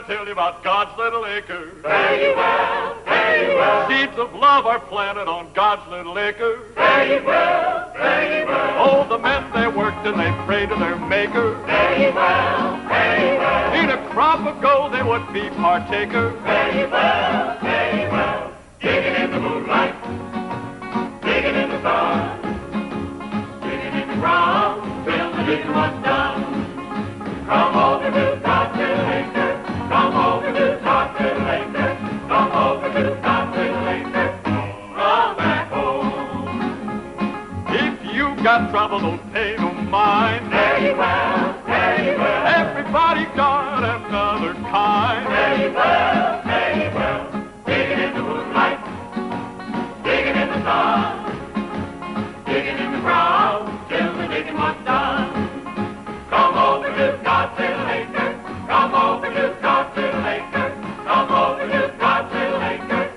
tell you about God's little acre. Fare ye well, fare ye well. Seeds of love are planted on God's little acre. Fare ye well, fare ye well. Oh, the men they worked and they prayed to their Maker. Fare ye well, fare ye well. In a crop of gold they would be partaker. Fare ye well, fare ye well. Digging in the moonlight, digging in the sun, digging in the ground till the digging was done. Come over to God's little acre. Come over to God's little acre. Come over to God's little acre. Come back home. If you got trouble, don't pay no mind. Fare ye well, fare ye well. Everybody got another kind. Fare ye well, fare ye well. Digging in the moonlight, digging in the sun, digging in the ground till the digging was done. Come over to God's little acre. Come over to God's little acre. Come over to God's little acre.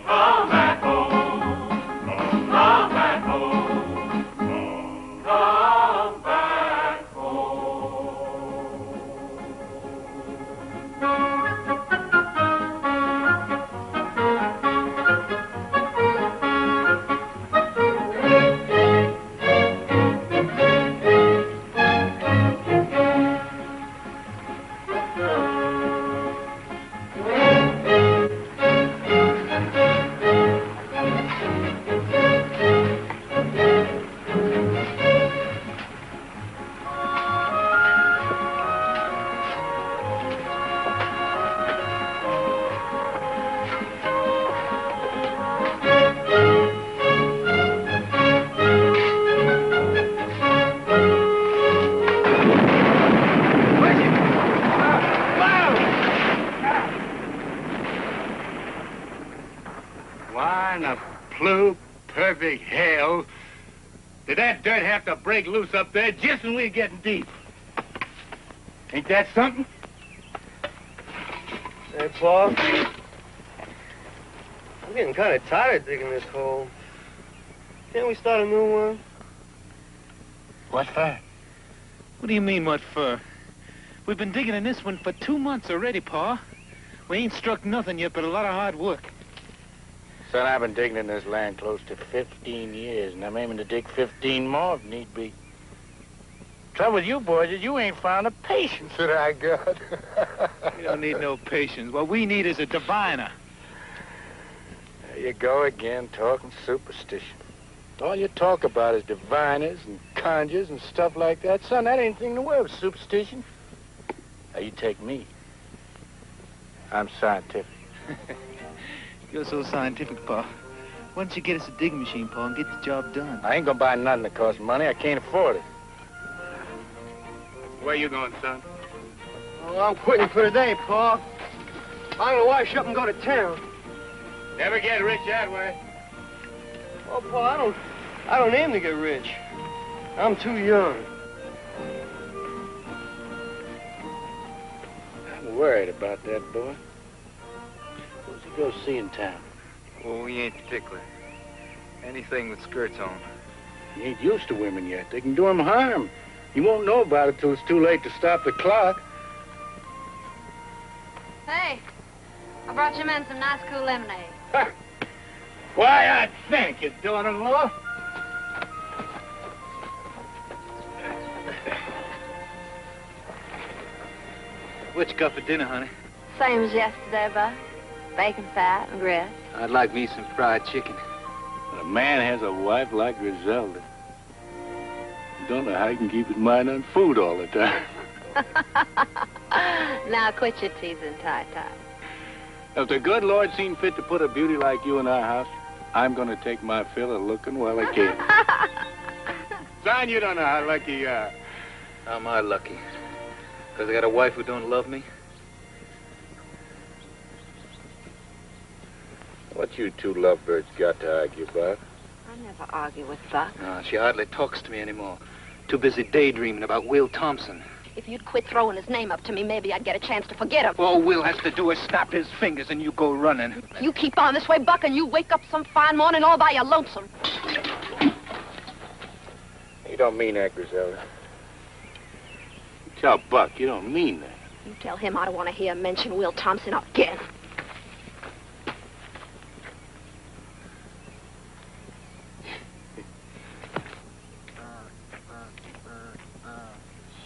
Come back home. Come back home. Come back Why in the blue perfect hell did that dirt have to break loose up there just when we were getting deep? Ain't that something? Hey, Paul. I'm getting kind of tired of digging this hole. Can't we start a new one? What for? What do you mean, what for? We've been digging in this one for 2 months already, Pa. We ain't struck nothing yet but a lot of hard work. Son, I've been digging in this land close to 15 years, and I'm aiming to dig 15 more if need be. Trouble with you boys is you ain't found the patience that I got. We don't need no patience. What we need is a diviner. There you go again, talking superstition. All you talk about is diviners and conjures and stuff like that. Son, that ain't anything to worry with superstition. Now, you take me. I'm scientific. You're so scientific, Pa. Why don't you get us a digging machine, Pa, and get the job done? I ain't gonna buy nothing that costs money. I can't afford it. Where you going, son? Oh, I'm quitting for today, Paul. I'm gonna wash up and go to town. Never get rich that way. Oh, Paul, I don't aim to get rich. I'm too young. I'm worried about that boy. Who's he go see in town? Oh, he ain't particular. Anything with skirts on. He ain't used to women yet. They can do him harm. He won't know about it till it's too late to stop the clock. Hey, I brought you men some nice cool lemonade. Why, I thank you, daughter-in-law. What you got for dinner, honey? Same as yesterday, Buck. Bacon fat and grits. I'd like me some fried chicken. When a man has a wife like Griselda, you don't know how he can keep his mind on food all the time. Now quit your teasing, Ty-Ty. If the good Lord seen fit to put a beauty like you in our house, I'm going to take my fill of looking while I can. Son, you don't know how lucky you are. How am I lucky? Because I got a wife who don't love me? What you two lovebirds got to argue about? I never argue with Buck. No, she hardly talks to me anymore. Too busy daydreaming about Will Thompson. If you'd quit throwing his name up to me, maybe I'd get a chance to forget him. All Will has to do is snap his fingers and you go running. You keep on this way, Buck, and you wake up some fine morning all by your lonesome. You don't mean that, Griselda. Tell Buck you don't mean that. You tell him I don't want to hear him mention Will Thompson again.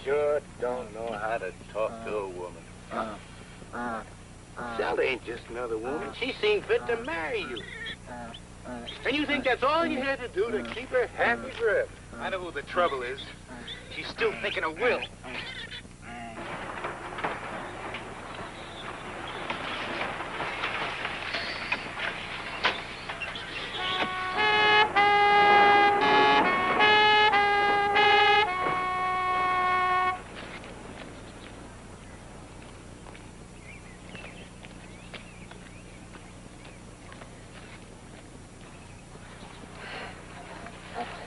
Sure don't know how to talk to a woman. Sally ain't just another woman. She seen fit to marry you. And you think that's all you had to do to keep her happy forever? I know who the trouble is. She's still thinking of Will.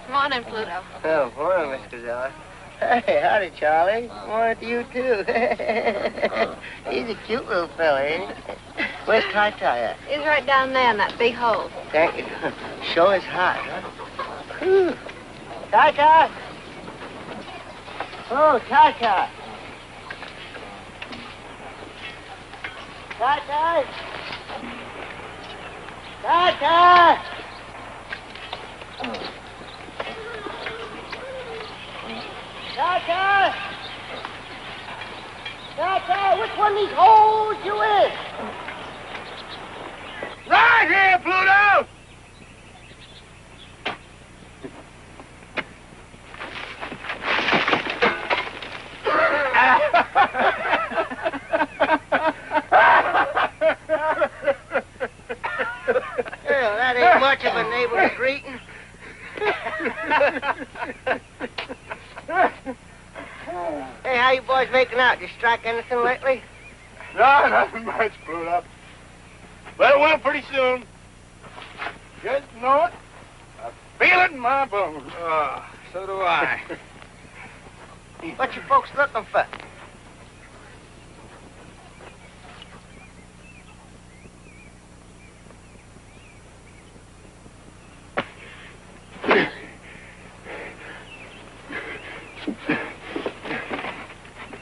Morning, Pluto. Oh, morning, Miss Gazella. Hey, howdy, Charlie. Morning to you, too. He's a cute little fella, ain't he? Where's Ty-Ty at? He's right down there in that big hole. Thank you. Sure is hot, huh? Whew. Ty-Ty! Oh, Ty-Ty! Ty-Ty! Ty-Ty! Ty-Ty! Ty-Ty, which one of these holes you in? Right here, Pluto! Well, that ain't much of a neighbor's greeting. Hey, how you boys making out? You strike anything lately? No, nothing much, Pluto. But it will pretty soon. Just know it. I feel it in my bones. Oh, so do I. What you folks looking for?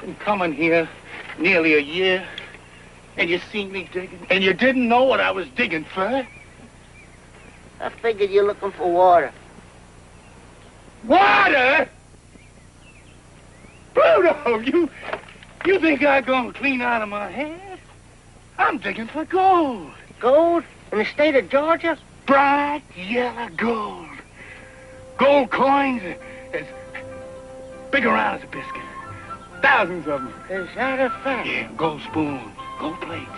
Been coming here nearly a year, and you seen me digging, and you didn't know what I was digging for. I figured you're looking for water. Water? Pluto, you think I'm gonna clean out of my head? I'm digging for gold. Gold? In the state of Georgia? Bright yellow gold. Gold coins as big around as a biscuit. Thousands of them. Is that a fact? Yeah, gold spoons, gold plates,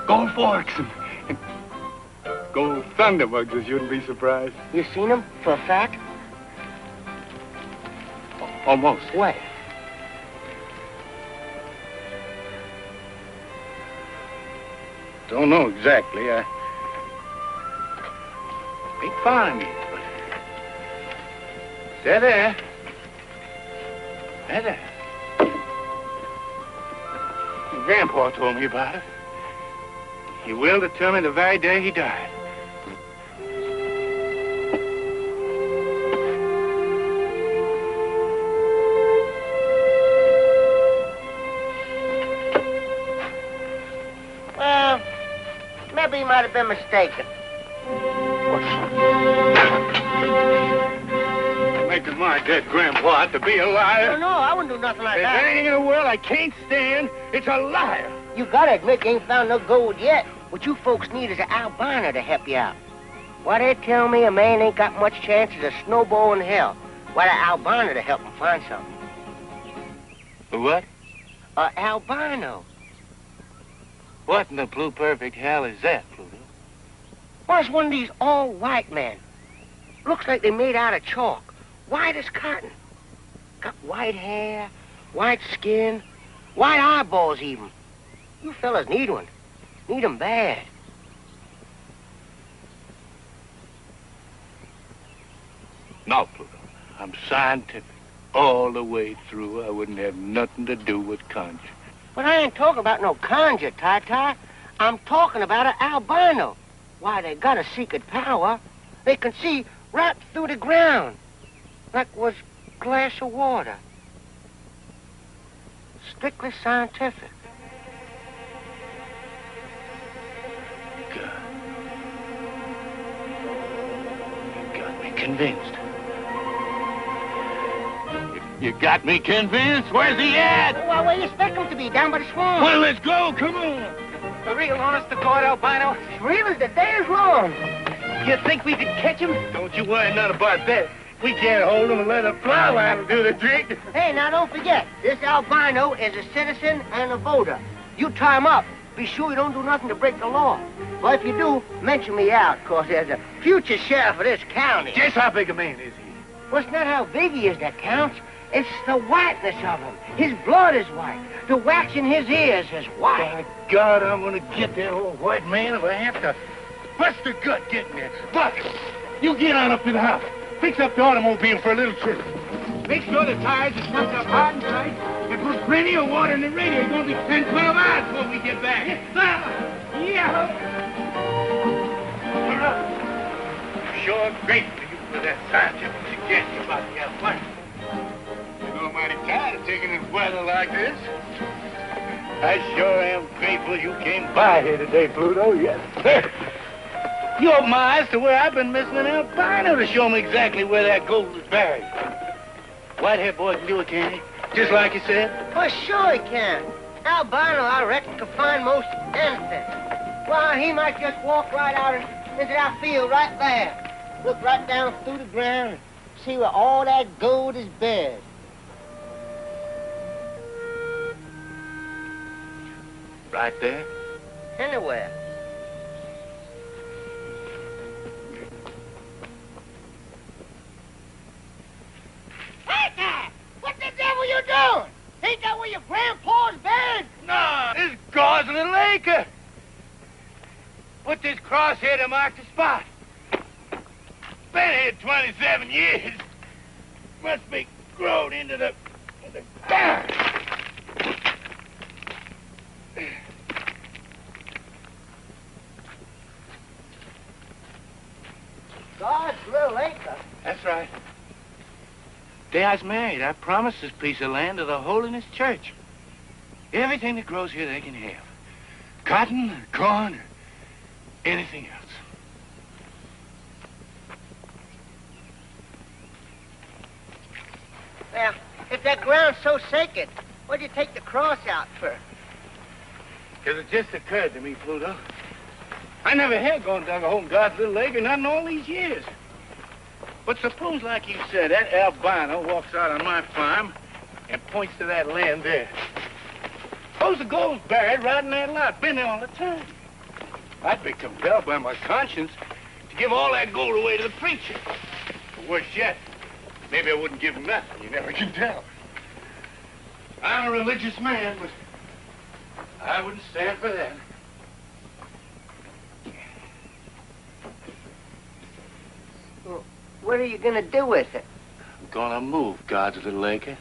gold forks, and gold thunderbugs, as you wouldn't be surprised. You seen them for a fact? Almost. What? Don't know exactly. I ain't found it, but they're there. They're there. Grandpa told me about it. He willed it to me the very day he died. Well, maybe he might have been mistaken. Making my dead grandpa out to be a liar. No, I wouldn't do nothing like There's that. anything in the world I can't stand. It's a liar. You gotta admit you ain't found no gold yet. What you folks need is an albino to help you out. Why, they tell me a man ain't got much chance as a snowball in hell. Why, the albino to help him find something. What? Albino. What in the blue perfect hell is that, Pluto? Well, it's one of these all-white men. Looks like they made out of chalk. White as cotton. Got white hair, white skin, white eyeballs even. You fellas need one. Need 'em bad. No, Pluto. I'm scientific. All the way through, I wouldn't have nothing to do with conjure. But I ain't talking about no conjure, Ty-Ty. I'm talking about an albino. Why, they got a secret power. They can see right through the ground. Like was glass of water. strictly scientific. God. You got me convinced. You got me convinced? Where's he at? Well, where you expect him to be? Down by the swamp. Well, let's go. Come on. A real honest-to-God albino? Real as the day is long. You think we could catch him? Don't you worry none about that. We can't hold him and let a fly line do the trick. Hey, now don't forget, this albino is a citizen and a voter. You tie him up, be sure you don't do nothing to break the law. Well, if you do, mention me out, 'cause there's a future sheriff of this county. Just how big a man is he? Well, it's not how big he is that counts. It's the whiteness of him. His blood is white. The wax in his ears is white. By God, I'm gonna get that old white man if I have to. What's the gut getting there? Buck, you get on up to the house. Fix up the automobile for a little trip. Make sure the tires are stuck up hard and tight. And put plenty of water in the radio. It's gonna be 10, 12 hours before we get back. Yeah. Sure grateful to you for that scientific suggestion about the albino. I'm mighty tired of taking this weather like this. I sure am grateful you came by here today, Pluto, yes. You opened my eyes to where I've been missing an albino to show me exactly where that gold is buried. White-haired boy can do it, can't he? Just like you said? Well, sure he can. Albino, I reckon, can find most anything. Well, he might just walk right out into that field right there. Look right down through the ground and see where all that gold is buried. Right there? Anywhere. Acre! What the devil you doing? Ain't that where your grandpa's buried? No, this is God's little acre. Put this crosshair to mark the spot. Been here 27 years. Must be grown into the ground. God's little acre. That's right. Day I was married, I promised this piece of land to the Holiness Church. Everything that grows here they can have. Cotton, corn, or anything else. Well, if that ground's so sacred, what'd you take the cross out for? Because it just occurred to me, Pluto. I never had gone down the home God's little acre, not in all these years. But suppose, like you said, that albino walks out on my farm and points to that land there. Suppose the gold's buried right in that lot. Been there all the time. I'd be compelled by my conscience to give all that gold away to the preacher. Or worse yet, maybe I wouldn't give him nothing. You never can tell. I'm a religious man, but I wouldn't stand for that. Well, what are you gonna do with it? I'm gonna move God's little acre.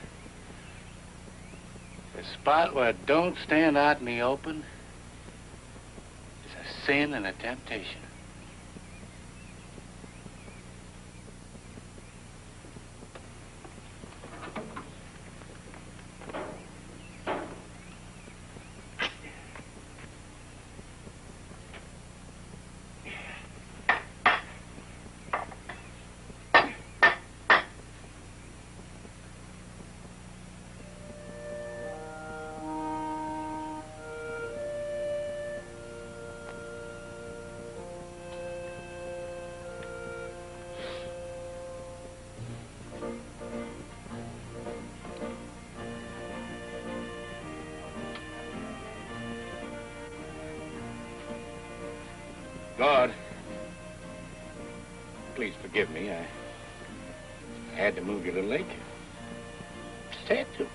A spot where it don't stand out in the open is a sin and a temptation. God, please forgive me. I had to move you to the lake. Just had to.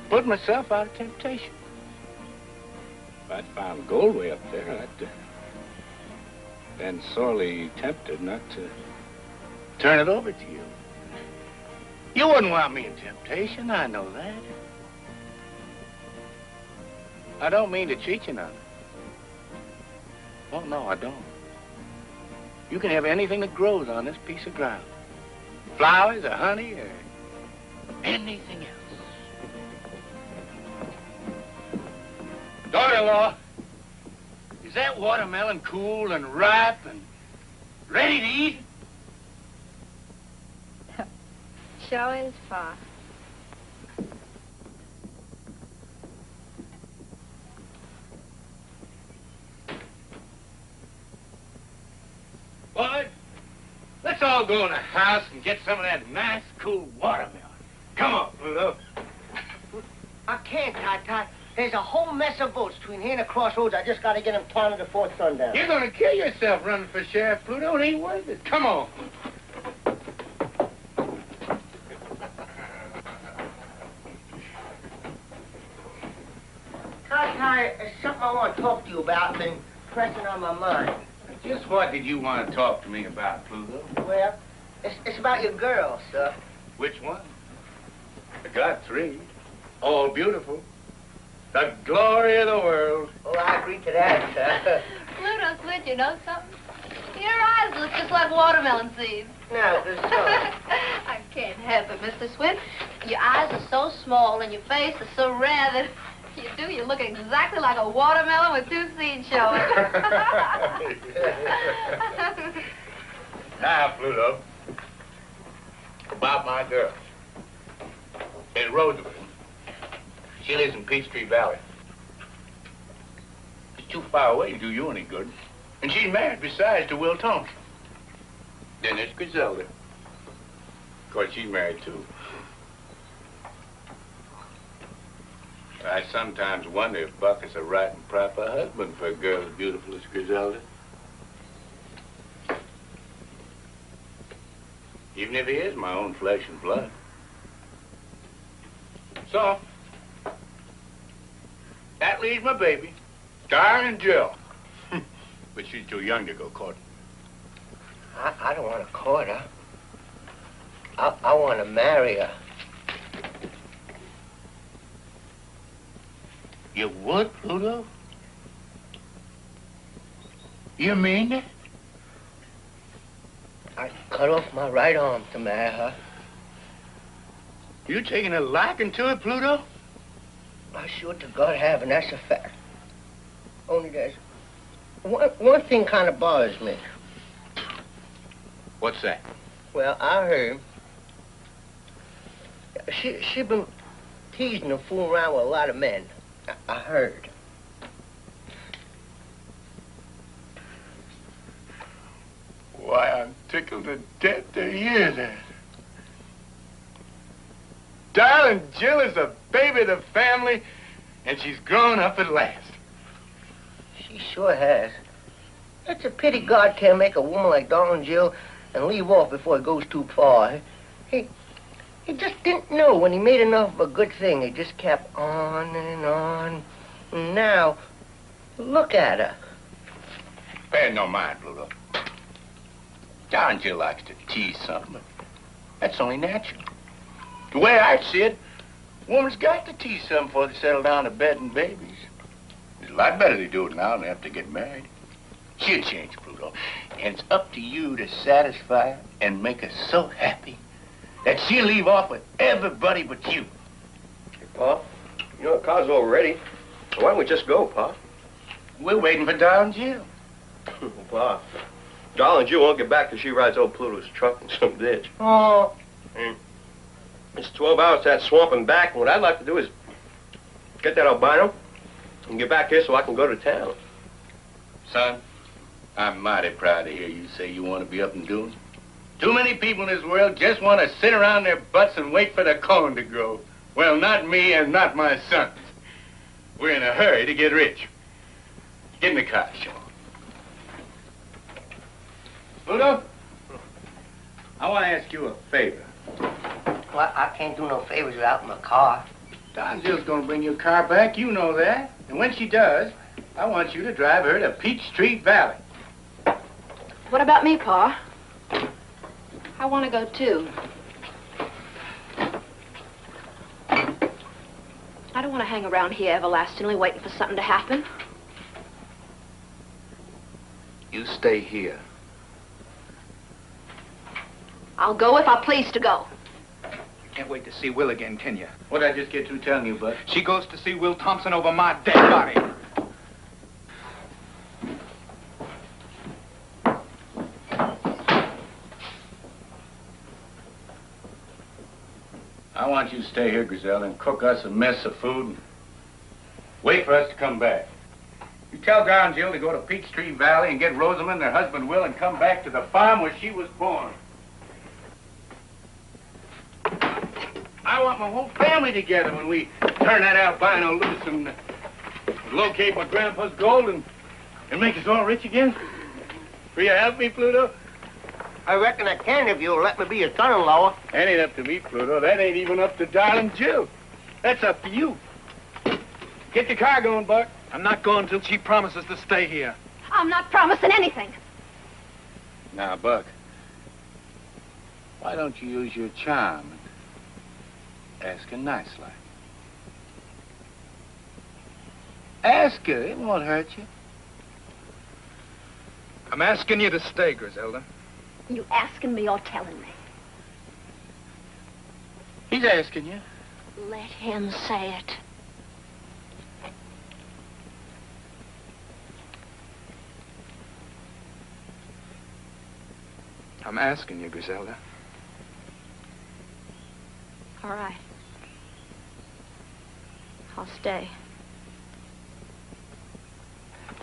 Put myself out of temptation. If I'd found gold way up there, I'd been sorely tempted not to turn it over to you. You wouldn't want me in temptation, I know that. I don't mean to cheat you none. Oh, no, I don't. You can have anything that grows on this piece of ground. Flowers or honey or anything else. Daughter-in-law, is that watermelon cool and ripe and ready to eat? Sure is, Pa. Boy, let's all go in the house and get some of that nice, cool watermelon. Come on, Pluto. I can't, Ty. There's a whole mess of boats between here and the crossroads. I just got to get them counted before sundown. You're going to kill yourself running for sheriff, Pluto. It ain't worth it. Come on. Ty, there's something I want to talk to you about. Been pressing on my mind. Just what did you want to talk to me about, Pluto? Well, it's about your girl, sir. Which one? I got 3. All beautiful. The glory of the world. Oh, I agree to that, sir. Pluto, Switch, you know something? Your eyes look just like watermelon seeds. No, there's so. I can't help it, Mr. Switch. Your eyes are so small and your face is so red that you look exactly like a watermelon with 2 seeds showing. Now, Pluto, about my girl. In Roosevelt. She lives in Peachtree Valley. It's too far away to do you any good. And she's married, besides, to Will Thompson. Then there's Griselda. Of course, she's married, too. I sometimes wonder if Buck is a right and proper husband for a girl as beautiful as Griselda. Even if he is my own flesh and blood. So, that leaves my baby, darling Jill. But she's too young to go courting. I don't want to court her. I want to marry her. You would, Pluto? You mean that? I'd cut off my right arm to marry her. You taking a liking to it, Pluto? I sure to God have, and that's a fact. Only there's one thing kind of bothers me. What's that? Well, I heard she been teasing and fooling around with a lot of men. I heard. Why, I'm tickled to death to hear that. Darling Jill is a baby of the family, and she's grown up at last. She sure has. It's a pity God can't make a woman like darling Jill and leave off before it goes too far. He just didn't know when he made enough of a good thing. He just kept on and on. And now, look at her. Pay no mind, Pluto. Darling Jill likes to tease something, but that's only natural. The way I see it, a woman's got to tease something before they settle down to bed and babies. It's a lot better to do it now than have to get married. She'll change, Pluto. And it's up to you to satisfy her and make her so happy that she'll leave off with everybody but you. Hey, Pa, you know the car's all ready. Why don't we just go, Pa? We're waiting for darling Jill. Pa, darling Jill won't get back till she rides old Pluto's truck in some ditch. Oh. It's 12 hours to that swamp and back, and what I'd like to do is get that albino and get back here so I can go to town. Son, I'm mighty proud to hear you say you want to be up and doing. Too many people in this world just want to sit around their butts and wait for the corn to grow. Well, not me and not my sons. We're in a hurry to get rich. Get in the car, Sean. Pluto, I want to ask you a favor. Well, I can't do no favors without my car. Don Jill's going to bring your car back, you know that. And when she does, I want you to drive her to Peachtree Valley. What about me, Pa? I want to go, too. I don't want to hang around here everlastingly waiting for something to happen. You stay here. I'll go if I please to go. You can't wait to see Will again, can you? What'd I just get through telling you, Bud? She goes to see Will Thompson over my dead body. I want you to stay here, Griselda, and cook us a mess of food and wait for us to come back. You tell Gar and Jill to go to Peachtree Valley and get Rosamond, their husband Will, and come back to the farm where she was born. I want my whole family together when we turn that albino loose and locate my grandpa's gold and make us all rich again. Will you help me, Pluto? I reckon I can if you'll let me be your son-in-law. That ain't up to me, Pluto. That ain't even up to darling Jill. That's up to you. Get your car going, Buck. I'm not going till she promises to stay here. I'm not promising anything. Now, Buck, why don't you use your charm and ask her nice like? Ask her. It won't hurt you. I'm asking you to stay, Griselda. You asking me or telling me? He's asking you. Let him say it. I'm asking you, Griselda. All right. I'll stay.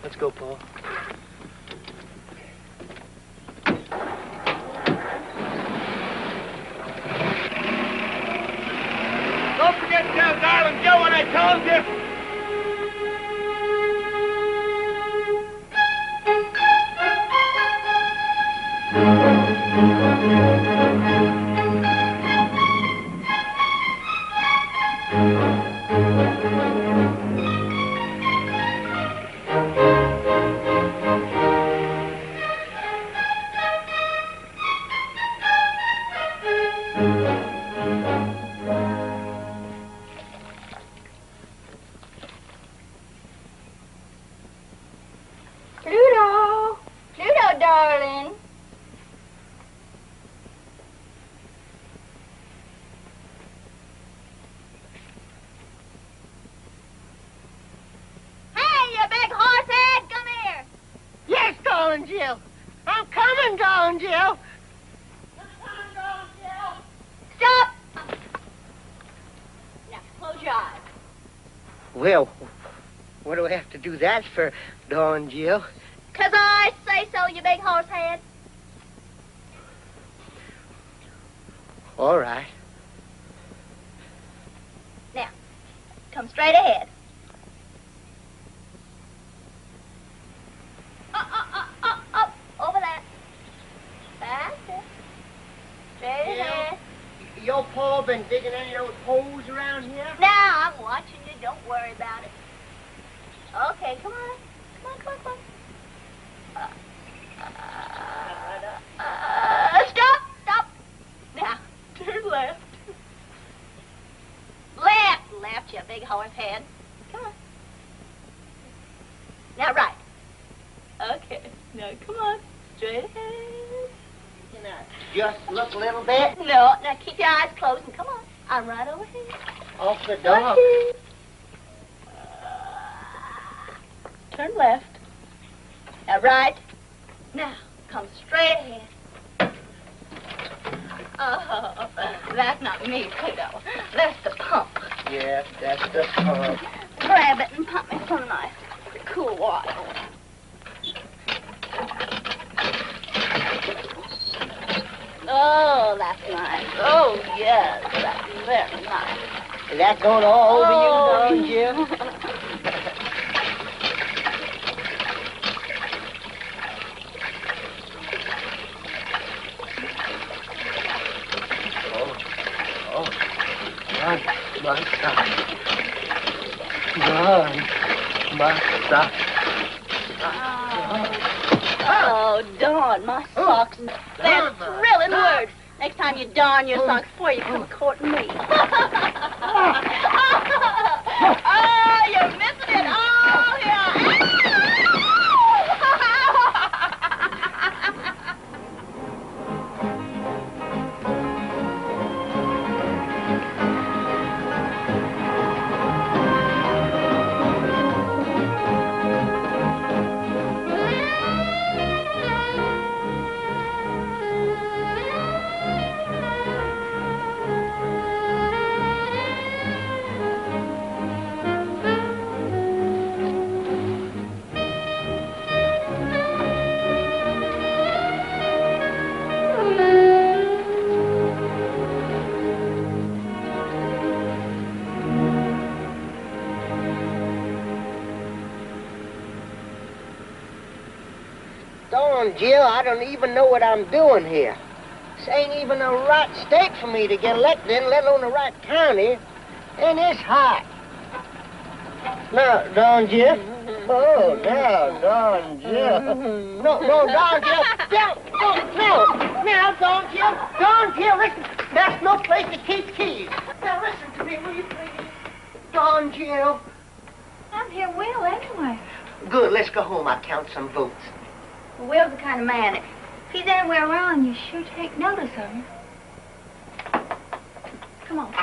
Let's go, Paul. Don't forget to tell darling Joe what I told you. Pluto! Pluto, darling. Hey, you big horse head, come here. Yes, darling Jill. I'm coming, darling Jill. Stop! Now, close your eyes. Well, what do I have to do that for, darling Jill? 'Cause I say so, you big horse head. All right. Now, come straight ahead. Up, over that. Faster. Straight ahead. Your pa been digging any of those holes around here? Now, I'm watching you. Don't worry about it. Okay, come on. Come on. Stop. Now, turn left. Left, you big horse head. Come on. Now, right. Okay, now, come on. Straight ahead. Can I just look a little bit? No, now keep your eyes closed and come on. I'm right over here. Off the dog. Turn left. Now, right. Now, come straight ahead. Oh, that's not me, Pluto. That's the pump. Yes, that's the pump. Grab it and pump me some nice, cool water. Oh, that's nice. Oh, yes, that's very nice. Is that going all over you, darling Jill? Oh, darn, my socks. They're thrilling words. Next time you darn your socks before you come courting me. Oh, you're missing it. Oh, yeah. Jill, I don't even know what I'm doing here. This ain't even the right state for me to get elected in, let alone the right county. And it's hot. No, Don Jill. Oh, no, Don Jill. No, Don Jill. Now, Don Jill. Don Jill, listen. That's no place to keep keys. Now, listen to me, will you please? Don Jill. I'm here, Will, anyway. Good, let's go home. I'll count some votes. Well, Will's the kind of man, if he's anywhere around, you sure take notice of him. Come on.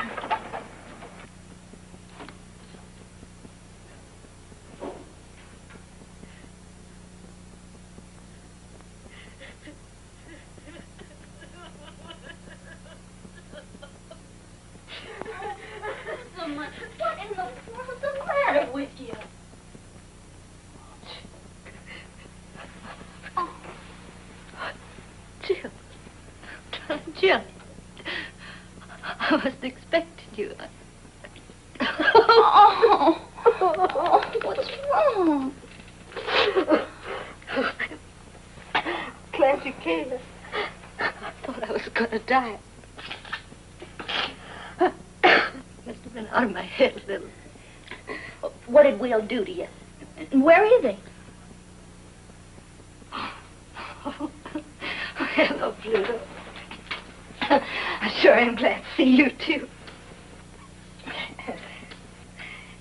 What in the world's the matter with you? Oh. Jill. Jill. I wasn't expecting you. Oh. What's wrong? Glad you came. I thought I was going to die. Must have been out of my head a little. What did Will do to you? And where is he? Oh, hello, Pluto. I sure am glad to see you, too.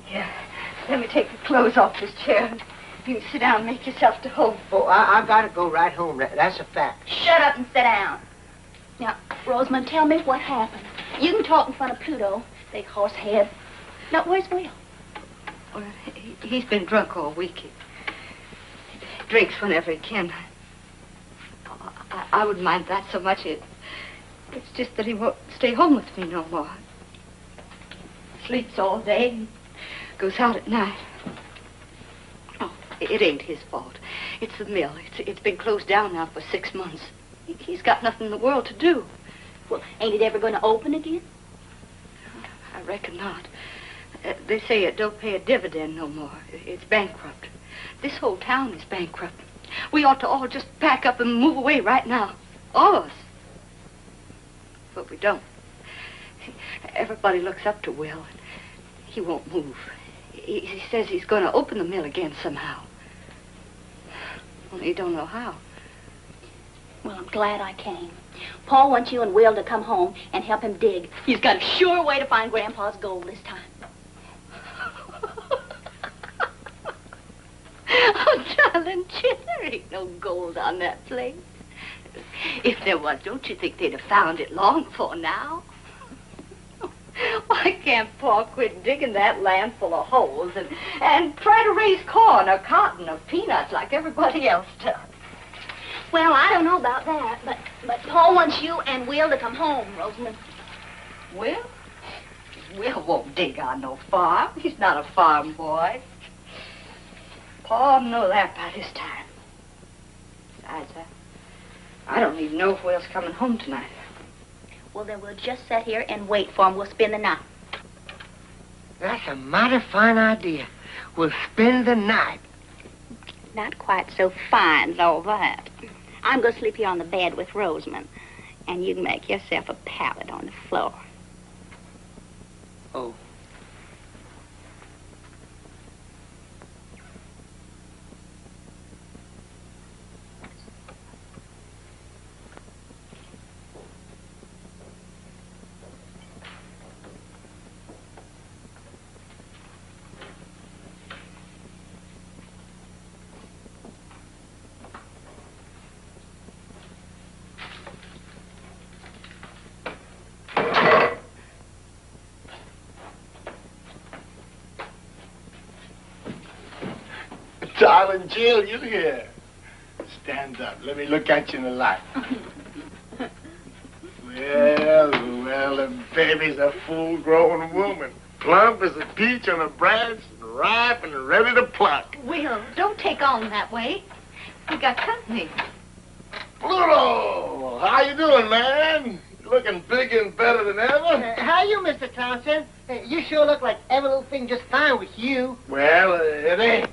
Here, let me take the clothes off this chair. You can sit down and make yourself to home. Oh, I gotta go right home. That's a fact. Shut up and sit down. Now, Rosamond, tell me what happened. You can talk in front of Pluto, big horse head. Now, where's Will? Well, he's been drunk all week. He drinks whenever he can. I wouldn't mind that so much. It's just that he won't stay home with me no more. Sleeps all day and goes out at night. Oh, it ain't his fault. It's the mill. It's been closed down now for 6 months. He's got nothing in the world to do. Well, ain't it ever going to open again? I reckon not. They say it don't pay a dividend no more. It's bankrupt. This whole town is bankrupt. We ought to all just pack up and move away right now. All of us. But we don't. Everybody looks up to Will. And he won't move. He says he's going to open the mill again somehow. Only he don't know how. Well, I'm glad I came. Paul wants you and Will to come home and help him dig. He's got a sure way to find Grandpa's gold this time. Oh, darling, Jim, there ain't no gold on that place. If there was, don't you think they'd have found it long before now? Why can't Paul quit digging that land full of holes and try to raise corn or cotton or peanuts like everybody else does? Well, I don't know about that, but Paul wants you and Will to come home, Rosamond. Will? Will won't dig on no farm. He's not a farm boy. Paul know that by this time. Besides, I don't even know if Will's coming home tonight. Well, then we'll just sit here and wait for him. We'll spend the night. That's a mighty fine idea. We'll spend the night. Not quite so fine as all that. I'm going to sleep here on the bed with Rosamond, and you can make yourself a pallet on the floor. Oh. Darling Jill, you here. Stand up. Let me look at you in the light. Well, the baby's a full-grown woman. Plump as a peach on a branch, and ripe and ready to pluck. Will, don't take on that way. We got company. Pluto! How you doing, man? Looking bigger and better than ever. How you, Mr. Thompson? You sure look like every little thing just fine with you. Well, it ain't.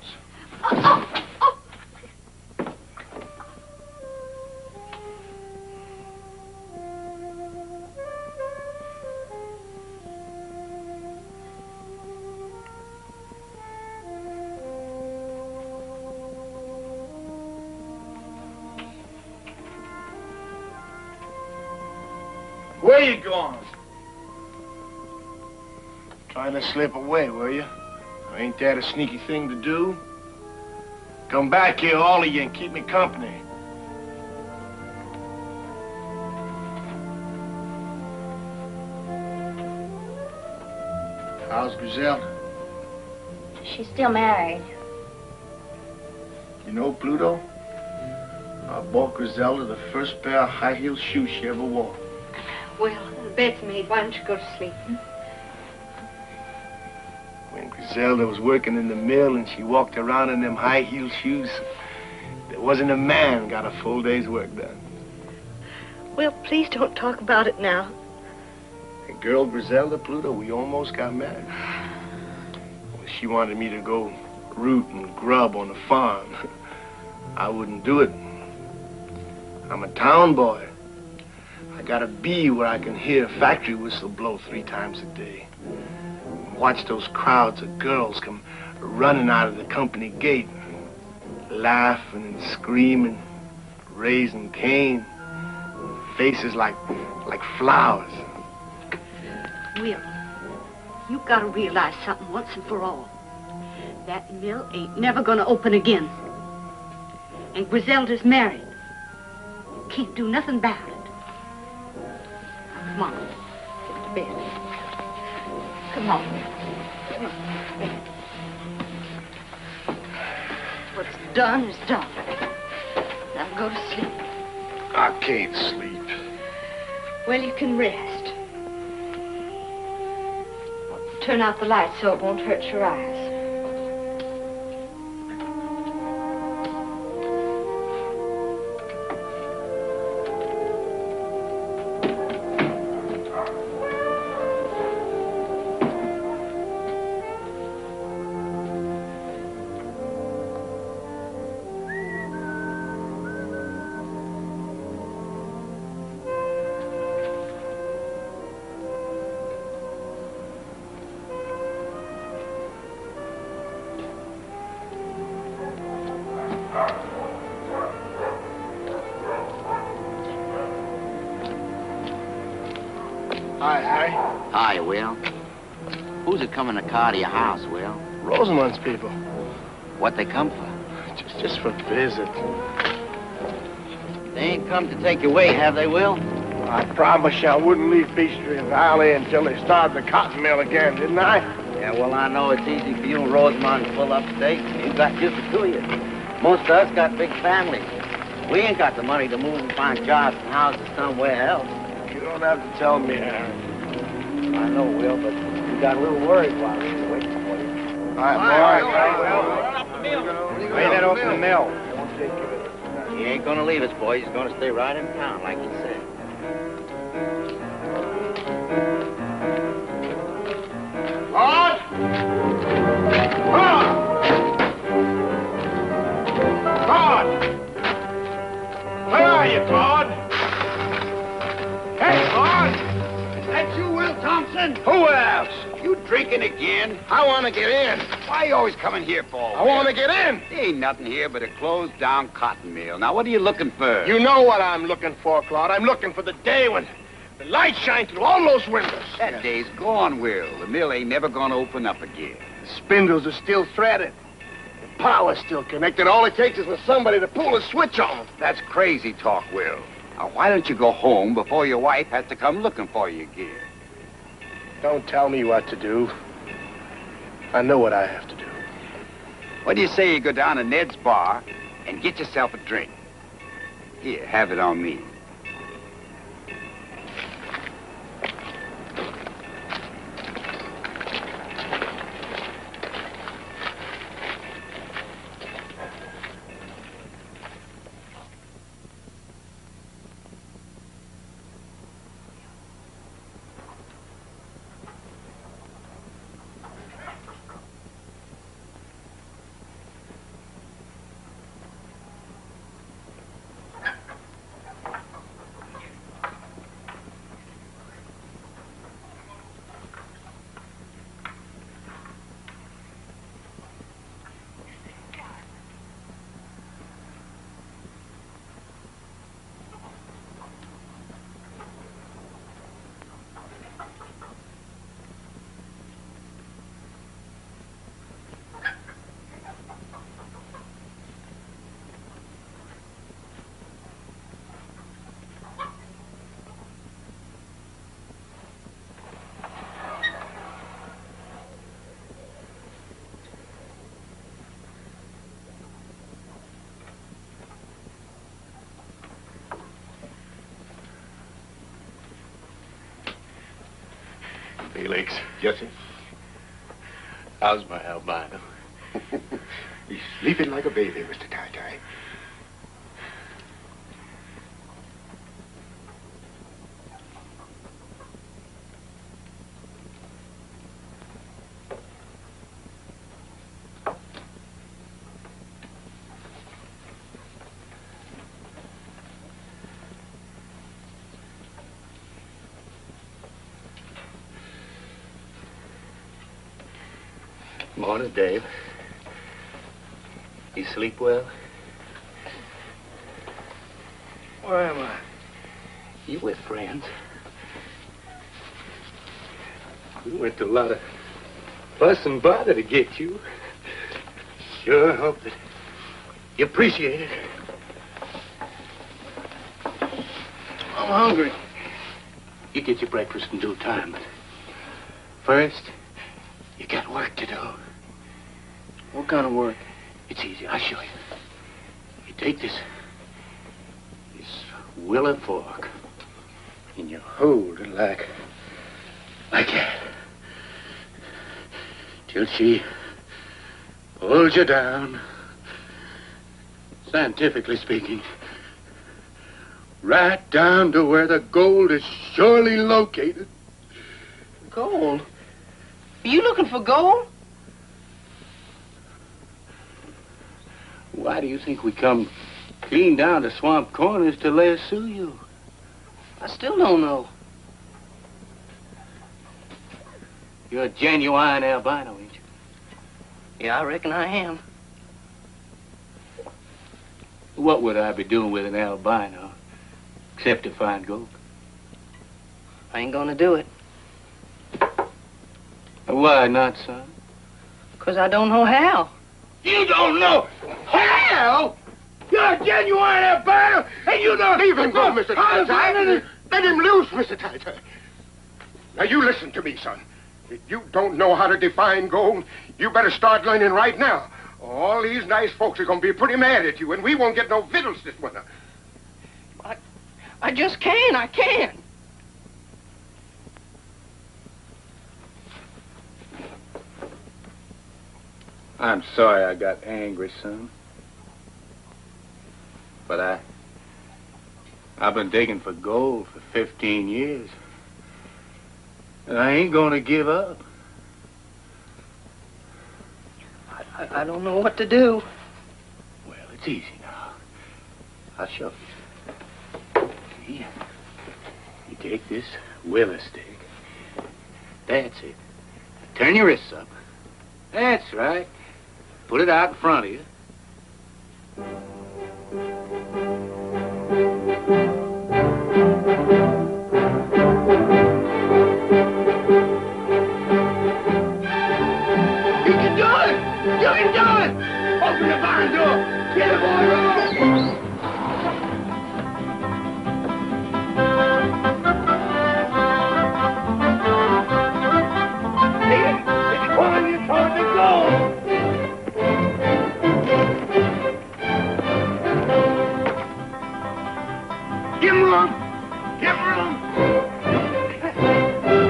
Where you going? Trying to slip away, were you? Ain't that a sneaky thing to do? Come back here, all of you, and keep me company. How's Griselda? She's still married. You know, Pluto, I bought Griselda the first pair of high-heeled shoes she ever wore. Well, the bed's made. Why don't you go to sleep? When Griselda was working in the mill and she walked around in them high-heeled shoes, there wasn't a man got a full day's work done. Well, please don't talk about it now. And girl Griselda, Pluto, we almost got married. Well, she wanted me to go root and grub on the farm. I wouldn't do it. I'm a town boy. I gotta be where I can hear a factory whistle blow 3 times a day. Watch those crowds of girls come running out of the company gate, laughing and screaming, raising Cain, faces like flowers. Will, you gotta realize something once and for all. That mill ain't never gonna open again. And Griselda's married. You can't do nothing about it. Now, come on, get to bed. Come on. Come on. What's done is done. Now go to sleep. I can't sleep. Well, you can rest. Turn out the light so it won't hurt your eyes. Hi, Will. Who's it coming to car to your house, Will? Rosamond's people. What they come for? Just for visit. They ain't come to take you away, have they, Will? I promised you I wouldn't leave Peachtree Valley until they started the cotton mill again, didn't I? Yeah, well, I know it's easy for you and Rosamond to pull up stakes. You got just the 2 of you. Most of us got big families. We ain't got the money to move and find jobs and houses somewhere else. You don't have to tell me, Harry. I know, Will, but we got a little worried while we were waiting for you. All right, boy. Wait that open the mill. He ain't gonna leave us, boy. He's gonna stay right in town, like he said. Claude! Claude! Where are you, Claude? Hey, Claude! Is that you, Will Thompson? Who else? You drinking again? I want to get in. Why you always coming here for? I want to get in. There ain't nothing here but a closed-down cotton mill. Now, what are you looking for? You know what I'm looking for, Claude. I'm looking for the day when the light shines through all those windows. That day's gone, Will. The mill ain't never gonna open up again. The spindles are still threaded. The power's still connected. All it takes is for somebody to pull a switch on. That's crazy talk, Will. Now, why don't you go home before your wife has to come looking for you again? Don't tell me what to do. I know what I have to do. What do you say you go down to Ned's bar and get yourself a drink? Here, have it on me. Felix. Yes, sir. How's my albino? He's sleeping like a baby, Mr. Ty-Ty. Morning, Dave. You sleep well? Where am I? You with friends? We went to a lot of fuss and bother to get you. Sure hope that you appreciate it. I'm hungry. You get your breakfast in due time, but first, you got work to do. What kind of work? It's easy. I'll show you. You take this willow fork and you hold it like that till she pulls you down. Scientifically speaking, right down to where the gold is surely located. Gold? Are you looking for gold? Why do you think we come clean down to Swamp Corners to lasso you? I still don't know. You're a genuine albino, ain't you? Yeah, I reckon I am. What would I be doing with an albino except to find gold? I ain't gonna do it. Why not, son? 'Cause I don't know how. You don't know how? You're a genuine albino, and you don't... Leave him go, Mr. Ty-Ty. Let him loose, Mr. Ty-Ty. Now, you listen to me, son. If you don't know how to define gold, you better start learning right now. All these nice folks are going to be pretty mad at you, and we won't get no victuals this winter. I just can't. I can't. I'm sorry I got angry, son. But I've been digging for gold for 15 years. And I ain't gonna give up. I don't know what to do. Well, it's easy now. I'll show you. See? You take this willow stick. That's it. Turn your wrists up. That's right. Put it out in front of you. You can do it! You can do it! Open the barn door! Get a boy roll! It's pulling you toward the goal! Give him room! Give him room!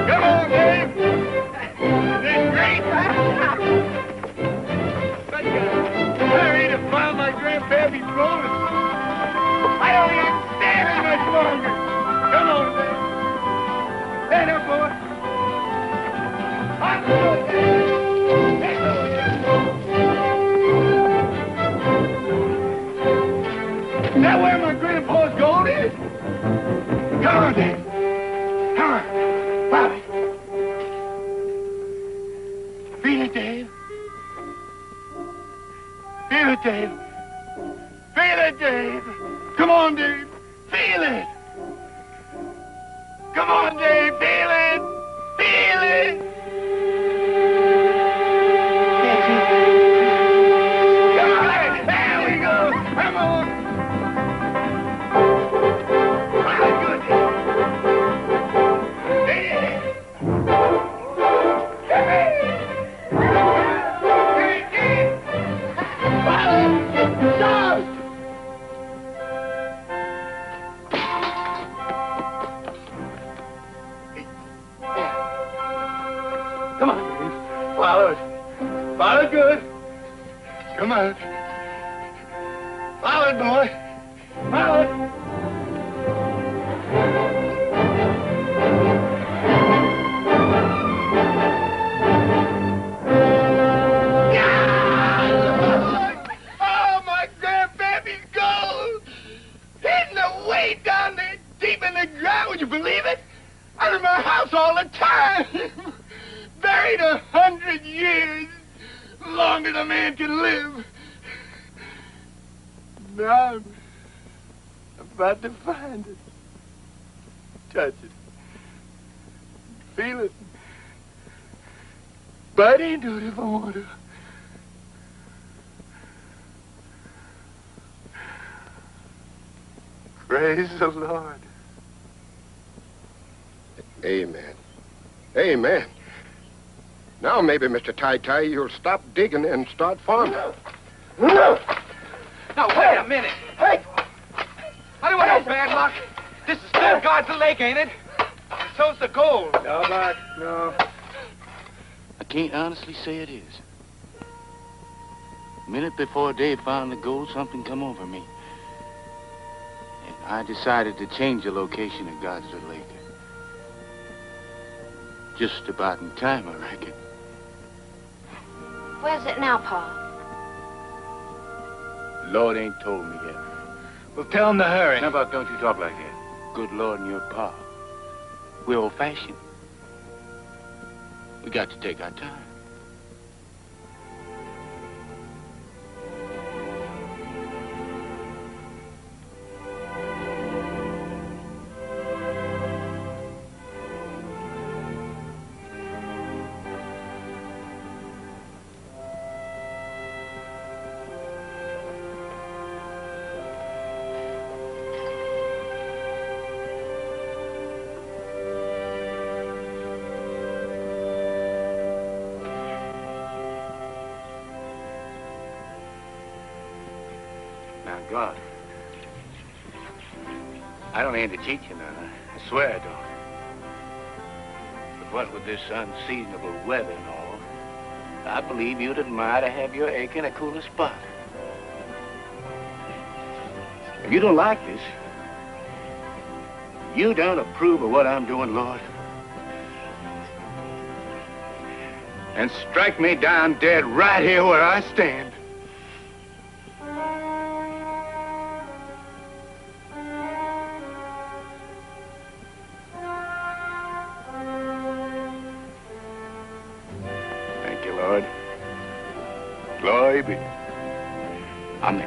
Come on, Dave! This is great! I need to find my grandpappy's bonus. I don't even stand it much longer. Come on, Dave. Stand up, boy. I'm good, Dave. Stand up. Is that where my grandpa's gold is? Come on, Dave. Come on. Follow me. Feel it, Dave. Feel it, Dave. Feel it, Dave. Come on, Dave. Feel it. Come on, Dave. Feel it. Feel it. Come on. There we go. Come on. Good, Dave. Follow it. Follow it good. Come on. Follow it, boy. Follow it. Oh, my grandpappy's gold! Hidden away down there deep in the ground, would you believe it? Under my house all the time. Buried 100 years. Longer than a man can live. Now I'm about to find it. Touch it. Feel it. Bite into it if I want to. Praise the Lord. Amen. Amen. Now maybe, Mr. Ty-Ty, you'll stop digging and start farming. Now, wait a minute. Hey! I don't want no bad luck. This is still God's lake, ain't it? So's the gold. No, Buck, no. I can't honestly say it is. A minute before Dave found the gold, something come over me. And I decided to change the location of God's lake. Just about in time, I reckon. Where's it now, Pa? Lord ain't told me yet. Well, tell him to hurry. Now, Buck, don't you talk like that. Good Lord and your pa. We're old-fashioned. We got to take our time. God, I don't aim to cheat you none. I swear I don't. But what with this unseasonable weather and all, I believe you'd admire to have your acre in a cooler spot. If you don't like this, you don't approve of what I'm doing, Lord, and strike me down dead right here where I stand. Glory be. Amen.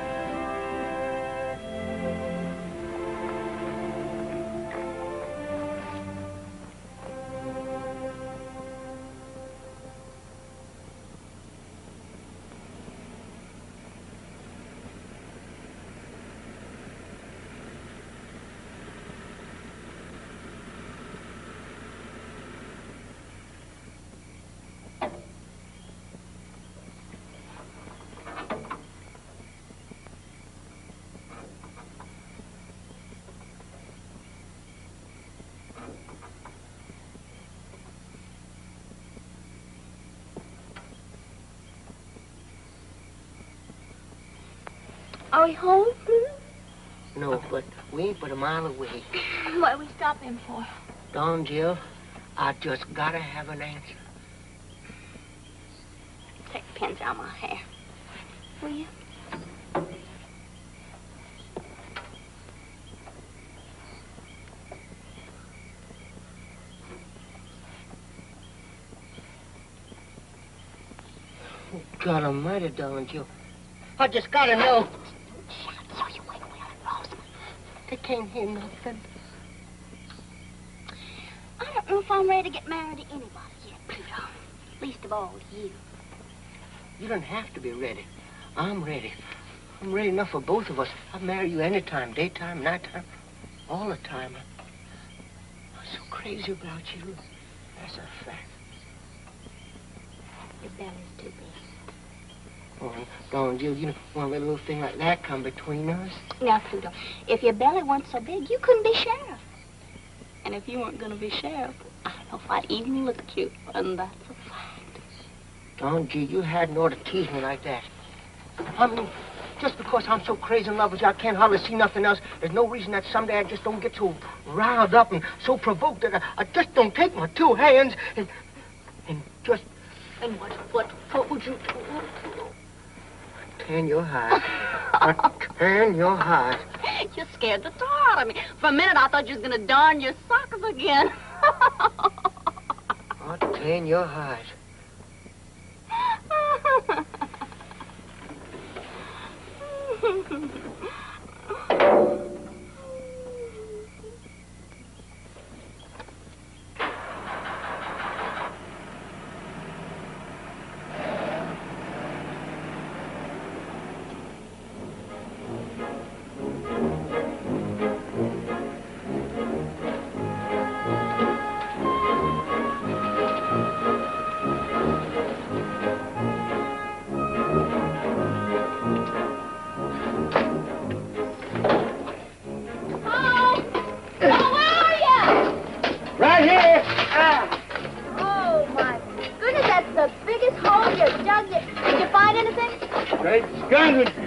Are we home? No, but we ain't but a mile away. What are we stopping for? Don, Jill, I just gotta have an answer. Take the pins out of my hair. Will you? God almighty, Don, Jill. I just gotta know. So you wait Will and Rosamond. They can't hear nothing. I don't know if I'm ready to get married to anybody yet, Pluto. Least of all to you. You don't have to be ready. I'm ready. I'm ready enough for both of us. I'll marry you anytime, daytime, nighttime, all the time. I'm so crazy about you. That's a fact. Your belly's too big. Oh, Don, Jill, you don't want to let a little thing like that come between us. Now, Pluto, if your belly weren't so big, you couldn't be sheriff. And if you weren't going to be sheriff, I don't know if I'd even look at you. And that's a fact. Don G, you hadn't ought to tease me like that. I mean, just because I'm so crazy in love with you, I can't hardly see nothing else. There's no reason that someday I just don't get so riled up and so provoked that I just don't take my two hands and just... And what would you do? Tan your hide. Tan your hide. You scared the tar out of me. For a minute, I thought you was going to darn your socks again. I'll tan your hide.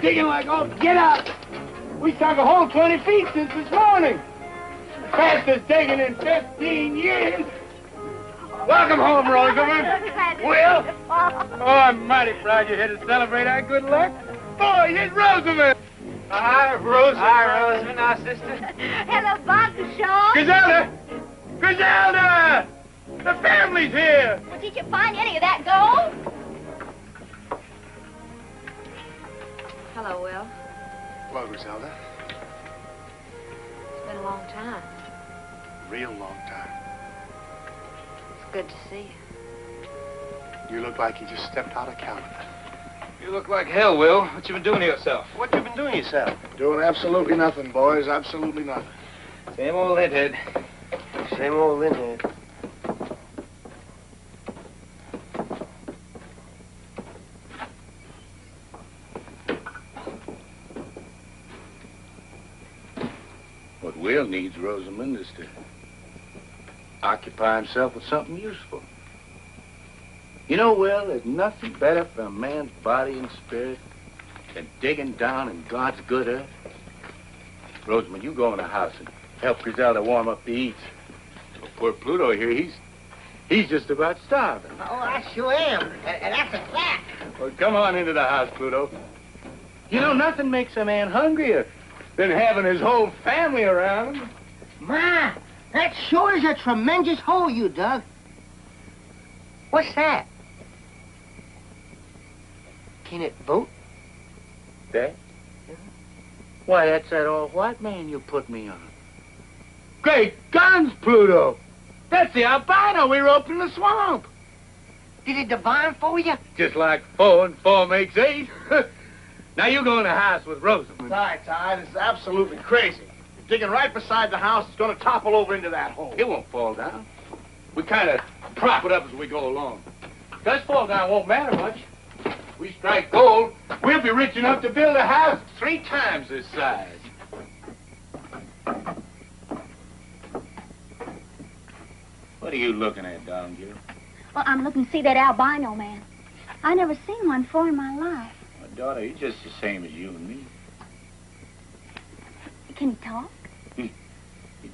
Digging like, oh, get up! We dug a hole 20 feet since this morning. Fastest digging in 15 years. Welcome home, Rosamond. Will? Oh, I'm mighty proud you're here to celebrate our good luck. Boy, here's Rosamond. Hi, Rosamond. Hi, Rosamond, our sister. Hello, Bob, Shaw. Griselda! Griselda! The family's here. Well, did you find any of that gold? Hello, Will. Hello, Griselda. It's been a long time. Real long time. It's good to see you. You look like you just stepped out of Canada. You look like hell, Will. What you been doing to yourself? What you been doing yourself? Doing absolutely nothing, boys. Absolutely nothing. Same old linthead. Same old linthead. What Will needs, Rosamond, is to occupy himself with something useful. You know, Will, there's nothing better for a man's body and spirit than digging down in God's good earth. Rosamond, you go in the house and help Griselda warm up the eats. Oh, poor Pluto here, he's just about starving. Oh, I sure am. And that's a fact. Well, come on into the house, Pluto. You know, nothing makes a man hungrier than having his whole family around him. Ma, that sure is a tremendous hole you dug. What's that? Can it vote? That? Why, that's that old white man you put me on. Great guns, Pluto! That's the albino we roped in the swamp. Did it divine for you? Just like 4 and 4 makes 8. Now you go in the house with Rosamond. Ty, this is absolutely crazy. You're digging right beside the house. It's going to topple over into that hole. It won't fall down. We kind of prop it up as we go along. Does fall down won't matter much. We strike gold, we'll be rich enough to build a house 3 times this size. What are you looking at, Don Gill? Well, I'm looking to see that albino man. I never seen one before in my life. My daughter, he's just the same as you and me. Can he talk? He'd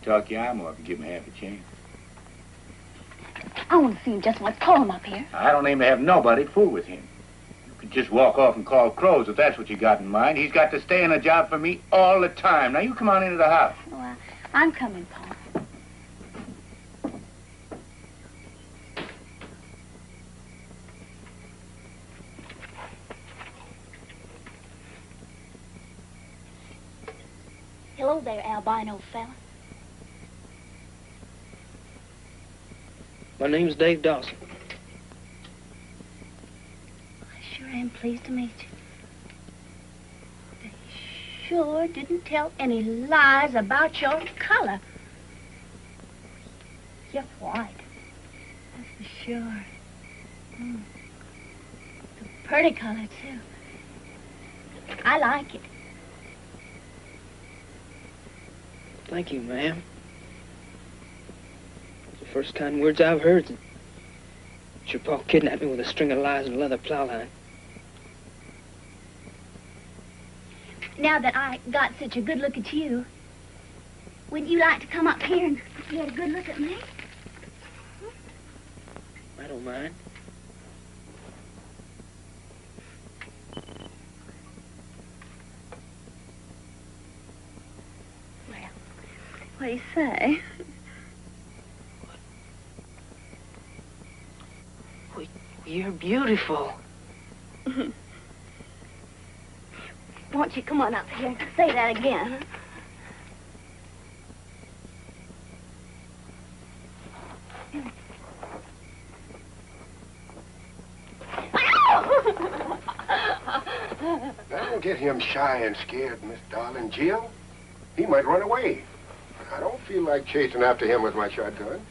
talk your arm off and give him half a chance. I want to see him just once. Call him up here. I don't aim to have nobody fool with him. You could just walk off and call crows if that's what you got in mind. He's got to stay in a job for me all the time. Now, you come on into the house. Well, I'm coming, Paul. Hello there, albino fella. My name's Dave Dawson. I sure am pleased to meet you. They sure didn't tell any lies about your color. You're white. That's for sure. It's a pretty color, too. I like it. Thank you, ma'am. It's the first kind words I've heard. Your pa kidnapped me with a string of lies and a leather plow line. Now that I got such a good look at you, would you like to come up here and get a good look at me? I don't mind. Well, what do you say? You're beautiful. Won't you come on up here and say that again? That'll get him shy and scared, Miss Darling Jill. He might run away. I don't feel like chasing after him with my shotgun.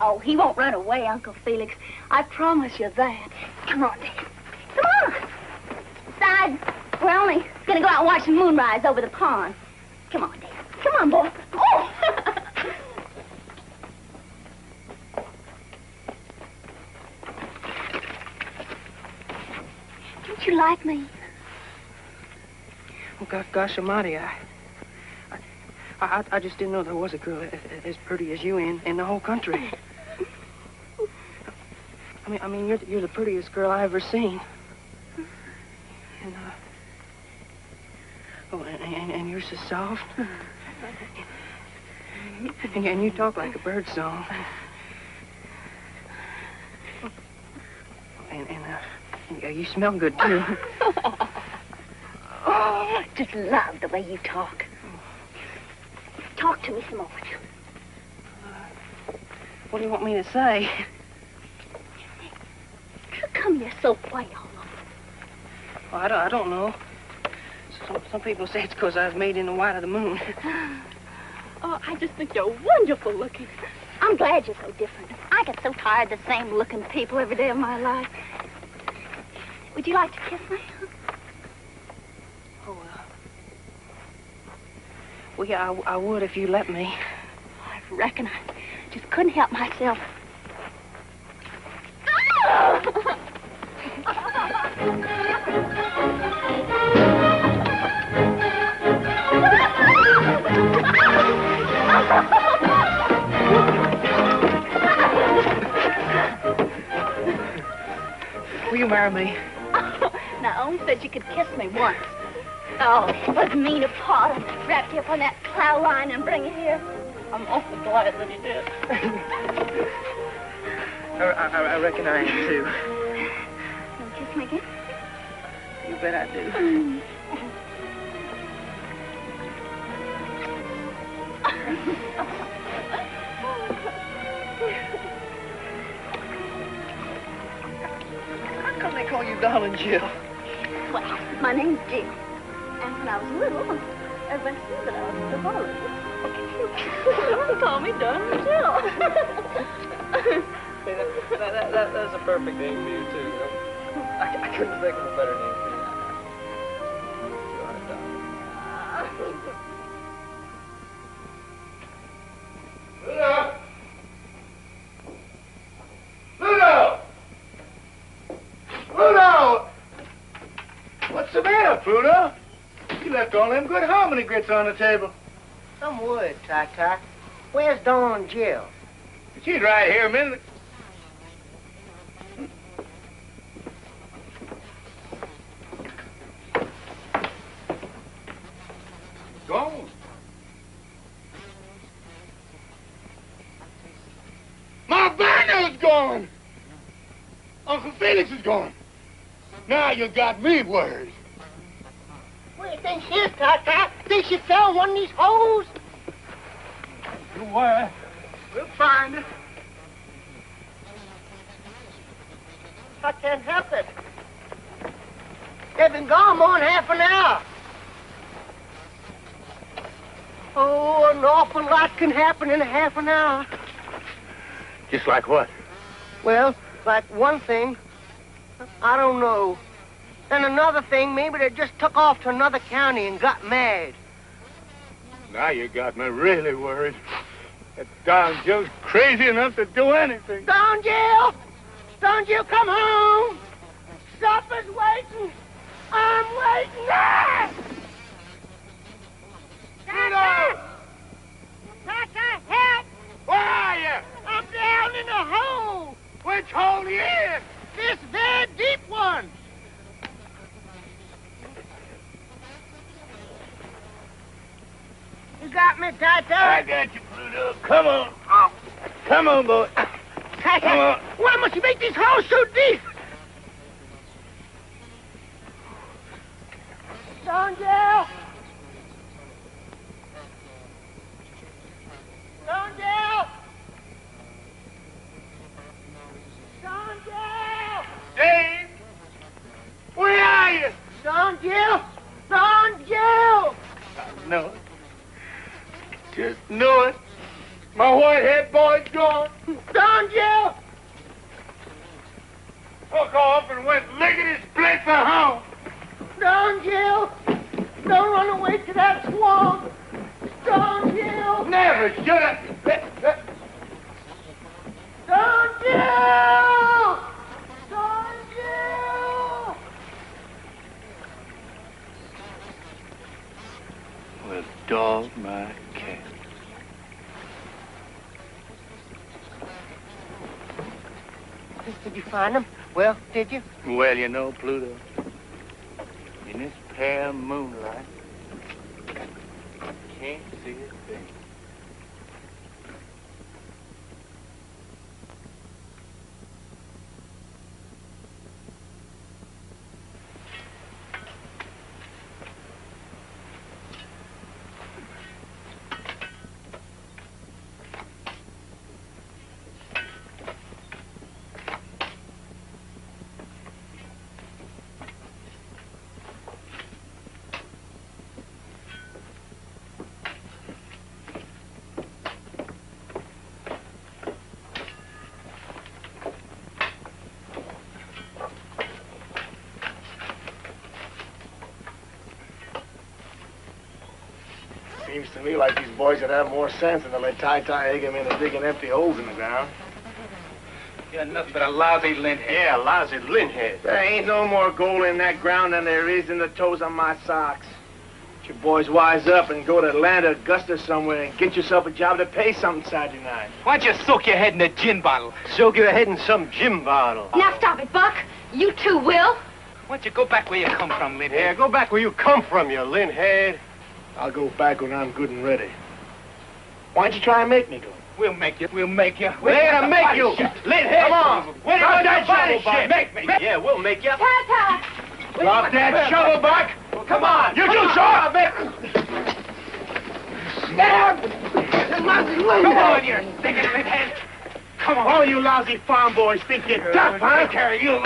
Oh, he won't run away, Uncle Felix. I promise you that. Come on, Dad. Come on. Besides, we're only going to go out and watch the moonrise over the pond. Come on, Dad. Come on, boy. Oh! Don't you like me? Oh, gosh almighty, I just didn't know there was a girl as pretty as you in the whole country. I mean, you're the prettiest girl I ever seen. And, and you're so soft. And you talk like a bird song. And you smell good, too. Oh, I just love the way you talk. Talk to me some more. What do you want me to say? How come you're so white all over? Well, I don't know. Some people say it's because I was made in the white of the moon. Oh, I just think you're wonderful looking. I'm glad you're so different. I get so tired of the same looking people every day of my life. Would you like to kiss me? Oh, well, yeah, I would if you let me. I reckon I just couldn't help myself. Will you marry me? Now, I only said you could kiss me once. Oh, it was mean of Pa to wrap you up on that plow line and bring you here. I'm awfully glad that he did. I reckon I am, too. You'll kiss me again? You bet I do. How come they call you Darling Jill? Well, my name's Jill. And when I was little, everybody said that I was the Darling. They call me Darling Jill. That's a perfect name for you, too. I couldn't think of a better name for you. You are, darling. Ludo! Ludo! What's the matter, Pluto? You left all them good hominy grits on the table. Some wood, Ty-Ty. Where's Dawn Jill? She's right here a minute. Gone. My banner's gone. Uncle Felix is gone. Now you got me worried. Where do you think she is, Ty-Ty? Think she fell one of these holes? Don't worry. We'll find her. I can't help it. They've been gone more than half an hour. Oh, an awful lot can happen in half an hour. Just like what? Well, like one thing, I don't know. And another thing, maybe they just took off to another county and got mad. Now you got me really worried. That darn Jill's crazy enough to do anything. Dawn Jill! Don't you come home. Supper's waiting. I'm waiting. Ah! Tata! Tata, help! Where are you? I'm down in a hole. Which hole you in? This very deep one. You got me, Tata? I got you, Pluto. Come on. Oh. Come on, boy. Tata, Come on. why must you make these holes so deep? Don't yell. Don't yell. Don't yell. Dave, where are you? Don't yell. Don't yell. I know it. Just knew it. My white-head boy's gone. Don't yell. Took off and went lickety-split for home. Don't yell. Don't run away to that swamp. Don't yell. Never should have. Don't yell. Don't yell. Well, dog my cat. Did you find them? Well, did you? Well, you know, Pluto, in this pale moonlight, can't see a thing. Seems to me like these boys would have more sense than to let Ty egg him into digging empty holes in the ground. You're nothing but a lousy lint-head. Yeah, lousy lint-head. There ain't no more gold in that ground than there is in the toes on my socks. Get your boys wise up and go to Atlanta, Augusta somewhere and get yourself a job to pay something Saturday night. Why don't you soak your head in a gin bottle? Soak your head in some gin bottle. Now stop it, Buck. You too will. Why don't you go back where you come from, lint-head? Yeah, go back where you come from, you lint-head. I'll go back when I'm good and ready. Why don't you try and make me go? We'll make you. We'll make you. We're gonna make you. Lint-head. Come on. Where do you Drop want that your body shovel, Buck. shit? Make me. Yeah, we'll make you. Tata! Drop that shovel, Buck. Come on. You do, sir. Stand. Come on, you stinking lint-head. Come on. All you lousy farm boys think you're tough, huh? Take care of you.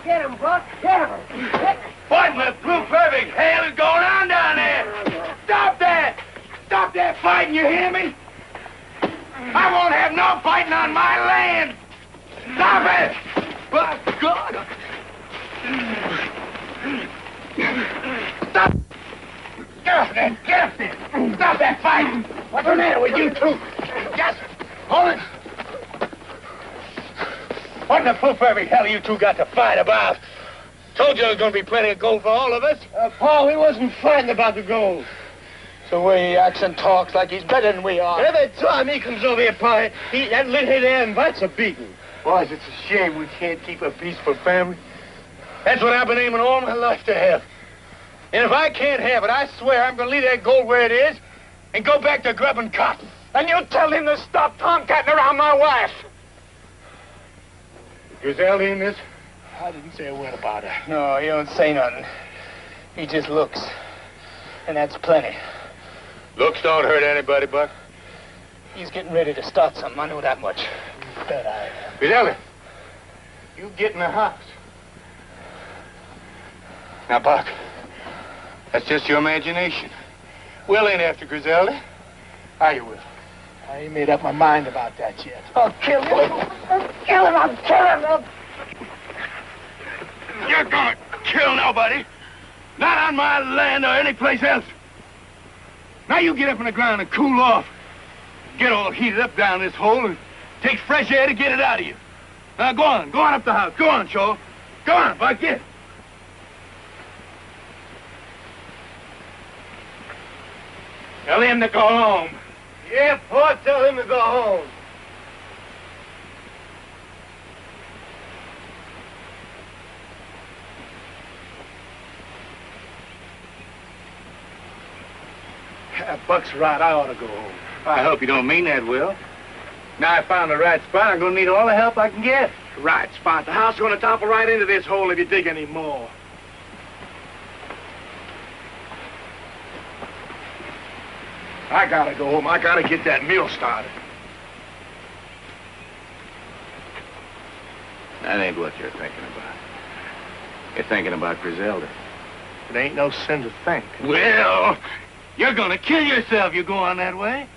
Get him, Buck. Get him. What in the blue perfect hell is going on down there? Stop that! Stop that fighting, you hear me? I won't have no fighting on my land! Stop it! By God! Stop! Get up there! Get up there! Stop that fighting! What's the matter with you two? Just hold it! What in the blue perfect hell you two got to fight about? Told you there was going to be plenty of gold for all of us. Paul, he wasn't fighting about the gold. So way he acts and talks like he's better than we are. Every time he comes over here, Paul, that lint-head there invites a beating. Boys, it's a shame we can't keep a peaceful family. That's what I've been aiming all my life to have. And if I can't have it, I swear I'm going to leave that gold where it is and go back to grubbing cotton. And you tell him to stop tomcatting around my wife. Griselda in this? I didn't say a word about her. No, he don't say nothing. He just looks. And that's plenty. Looks don't hurt anybody, Buck. He's getting ready to start something. I know that much. Bet I am. Griselda, you get in the house. Now, Buck, that's just your imagination. Will ain't after Griselda. You will. I ain't made up my mind about that yet. I'll kill him. I'll kill him. I'll kill him. You're gonna kill nobody. Not on my land or any place else. Now you get up on the ground and cool off. Get all heated up down this hole and take fresh air to get it out of you. Now go on up the house. Go on, Shaw. Go on, Buck, get. Tell him to go home. Yeah, Pa, tell him to go home. Buck's right. I ought to go home. I hope you don't mean that, Will. Now I found the right spot. I'm gonna need all the help I can get. Right spot. The house is gonna topple right into this hole if you dig any more. I gotta go home. I gotta get that mill started. That ain't what you're thinking about. You're thinking about Griselda. It ain't no sin to think. Well, you're gonna kill yourself if you go on that way.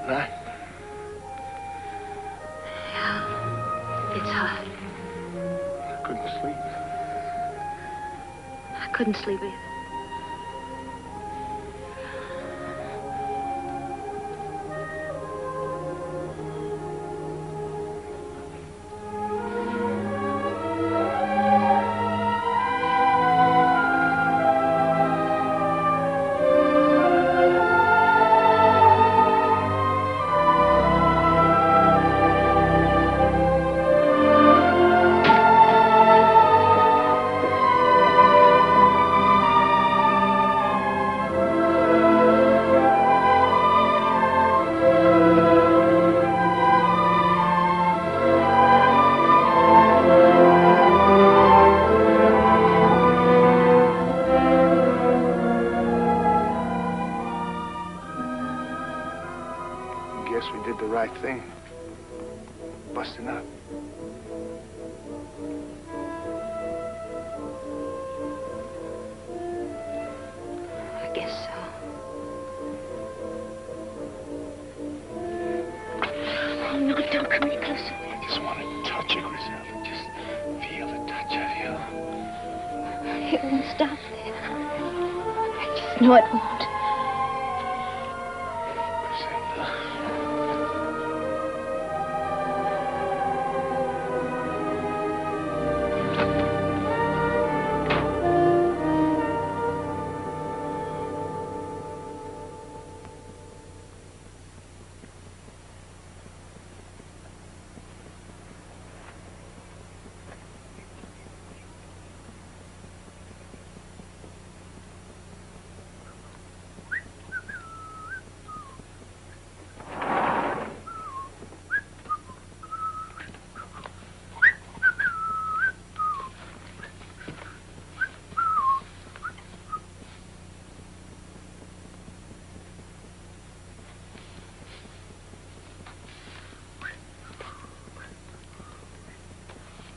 Night. Yeah, it's hot. I couldn't sleep. I couldn't sleep either. Guess we did the right thing. Busting up. I guess so. Oh, no, don't come any closer. I just want to touch you, Griselda. Just feel the touch of you. It won't stop there. I just know it won't.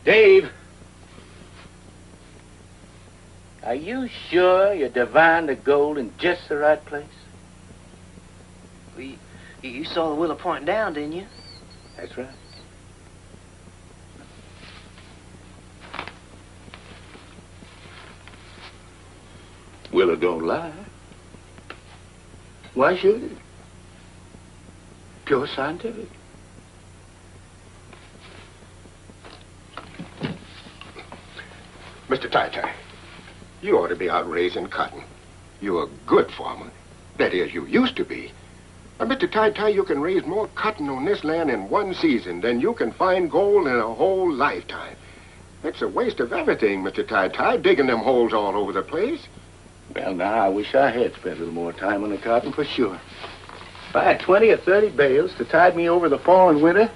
Dave. Are you sure you divined the gold in just the right place? Well, you saw the willow pointing down, didn't you? That's right. Willow don't lie. Why should it? Pure scientific. Mr. Tai-Tai, you ought to be out raising cotton. You're a good farmer. That is, you used to be. Mr. Tai-Tai, you can raise more cotton on this land in one season than you can find gold in a whole lifetime. It's a waste of everything, Mr. Tai-Tai, digging them holes all over the place. Well, now, I wish I had spent a little more time on the cotton for sure. If I had 20 or 30 bales to tide me over the fall and winter,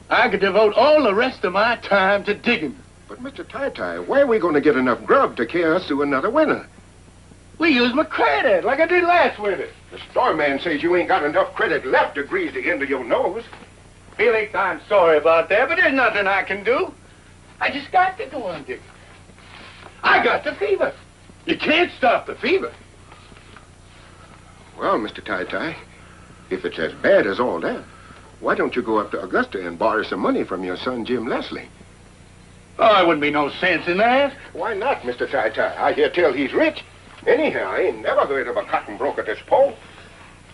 I could devote all the rest of my time to digging. But, Mr. Tai-Tai, where are we going to get enough grub to carry us through another winter? We use my credit, like I did last winter. The store man says you ain't got enough credit left to grease the end of your nose. Felix, I'm sorry about that, but there's nothing I can do. I just got to go on digging. I got the fever. You can't stop the fever. Well, Mr. Tai-Tai, if it's as bad as all that, why don't you go up to Augusta and borrow some money from your son, Jim Leslie? Oh, there wouldn't be no sense in that. Why not, Mr. Tai-Tai? I hear tell he's rich. Anyhow, I ain't never heard of a cotton broker this pole.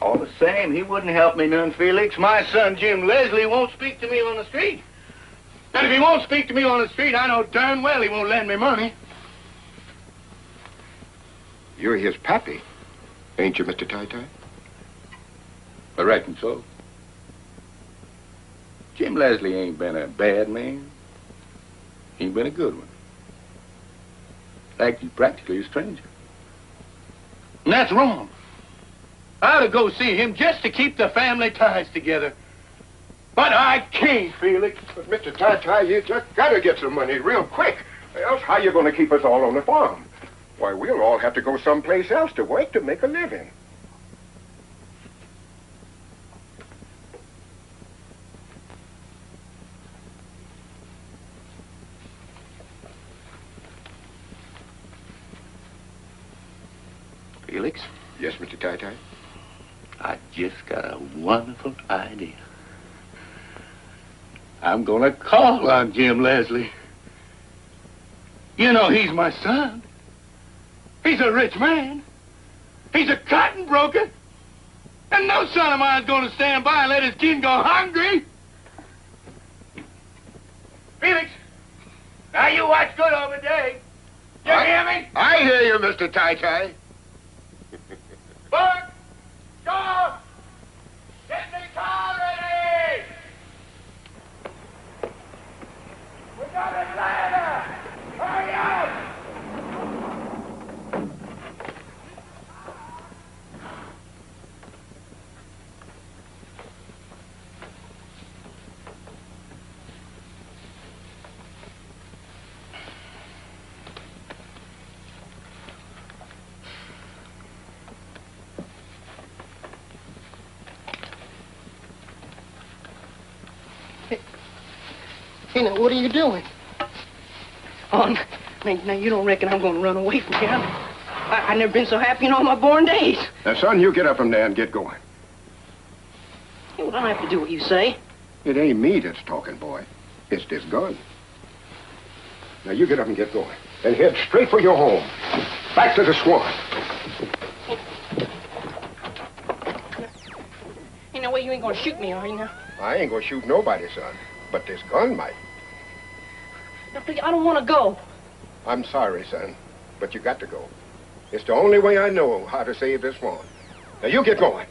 All the same, he wouldn't help me none, Felix. My son, Jim Leslie, won't speak to me on the street. And if he won't speak to me on the street, I know darn well he won't lend me money. You're his pappy, ain't you, Mr. Tai-Tai? I reckon so. Jim Leslie ain't been a bad man. He ain't been a good one. In fact, he's practically a stranger. And that's wrong. I ought to go see him just to keep the family ties together. But I can't, Felix. But, Mr. Tai-Tai, you just gotta get some money real quick. Else how you gonna keep us all on the farm? Why, we'll all have to go someplace else to work to make a living. Felix? Yes, Mr. Tai-Tai? I just got a wonderful idea. I'm gonna call on Jim Leslie. You know, he's my son. He's a rich man. He's a cotton broker. And no son of mine's gonna stand by and let his kin go hungry. Felix, now you watch good over Dave. You hear me? I hear you, Mr. Tai-Tai. Buck! Stop! Get the car ready! We got a ladder! Hurry up! Hey, now, what are you doing? Oh, now you don't reckon I'm going to run away from here? I've never been so happy in all my born days. Now, son, you get up from there and get going. Hey, well, I don't have to do what you say. It ain't me that's talking, boy. It's this gun. Now, you get up and get going. And head straight for your home. Back to the swamp. Hey, now, wait, you ain't going to shoot me, are you, now? I ain't gonna shoot nobody, son. But this gun might. Now, please, I don't want to go. I'm sorry, son, but you got to go. It's the only way I know how to save this swamp. Now, you get going.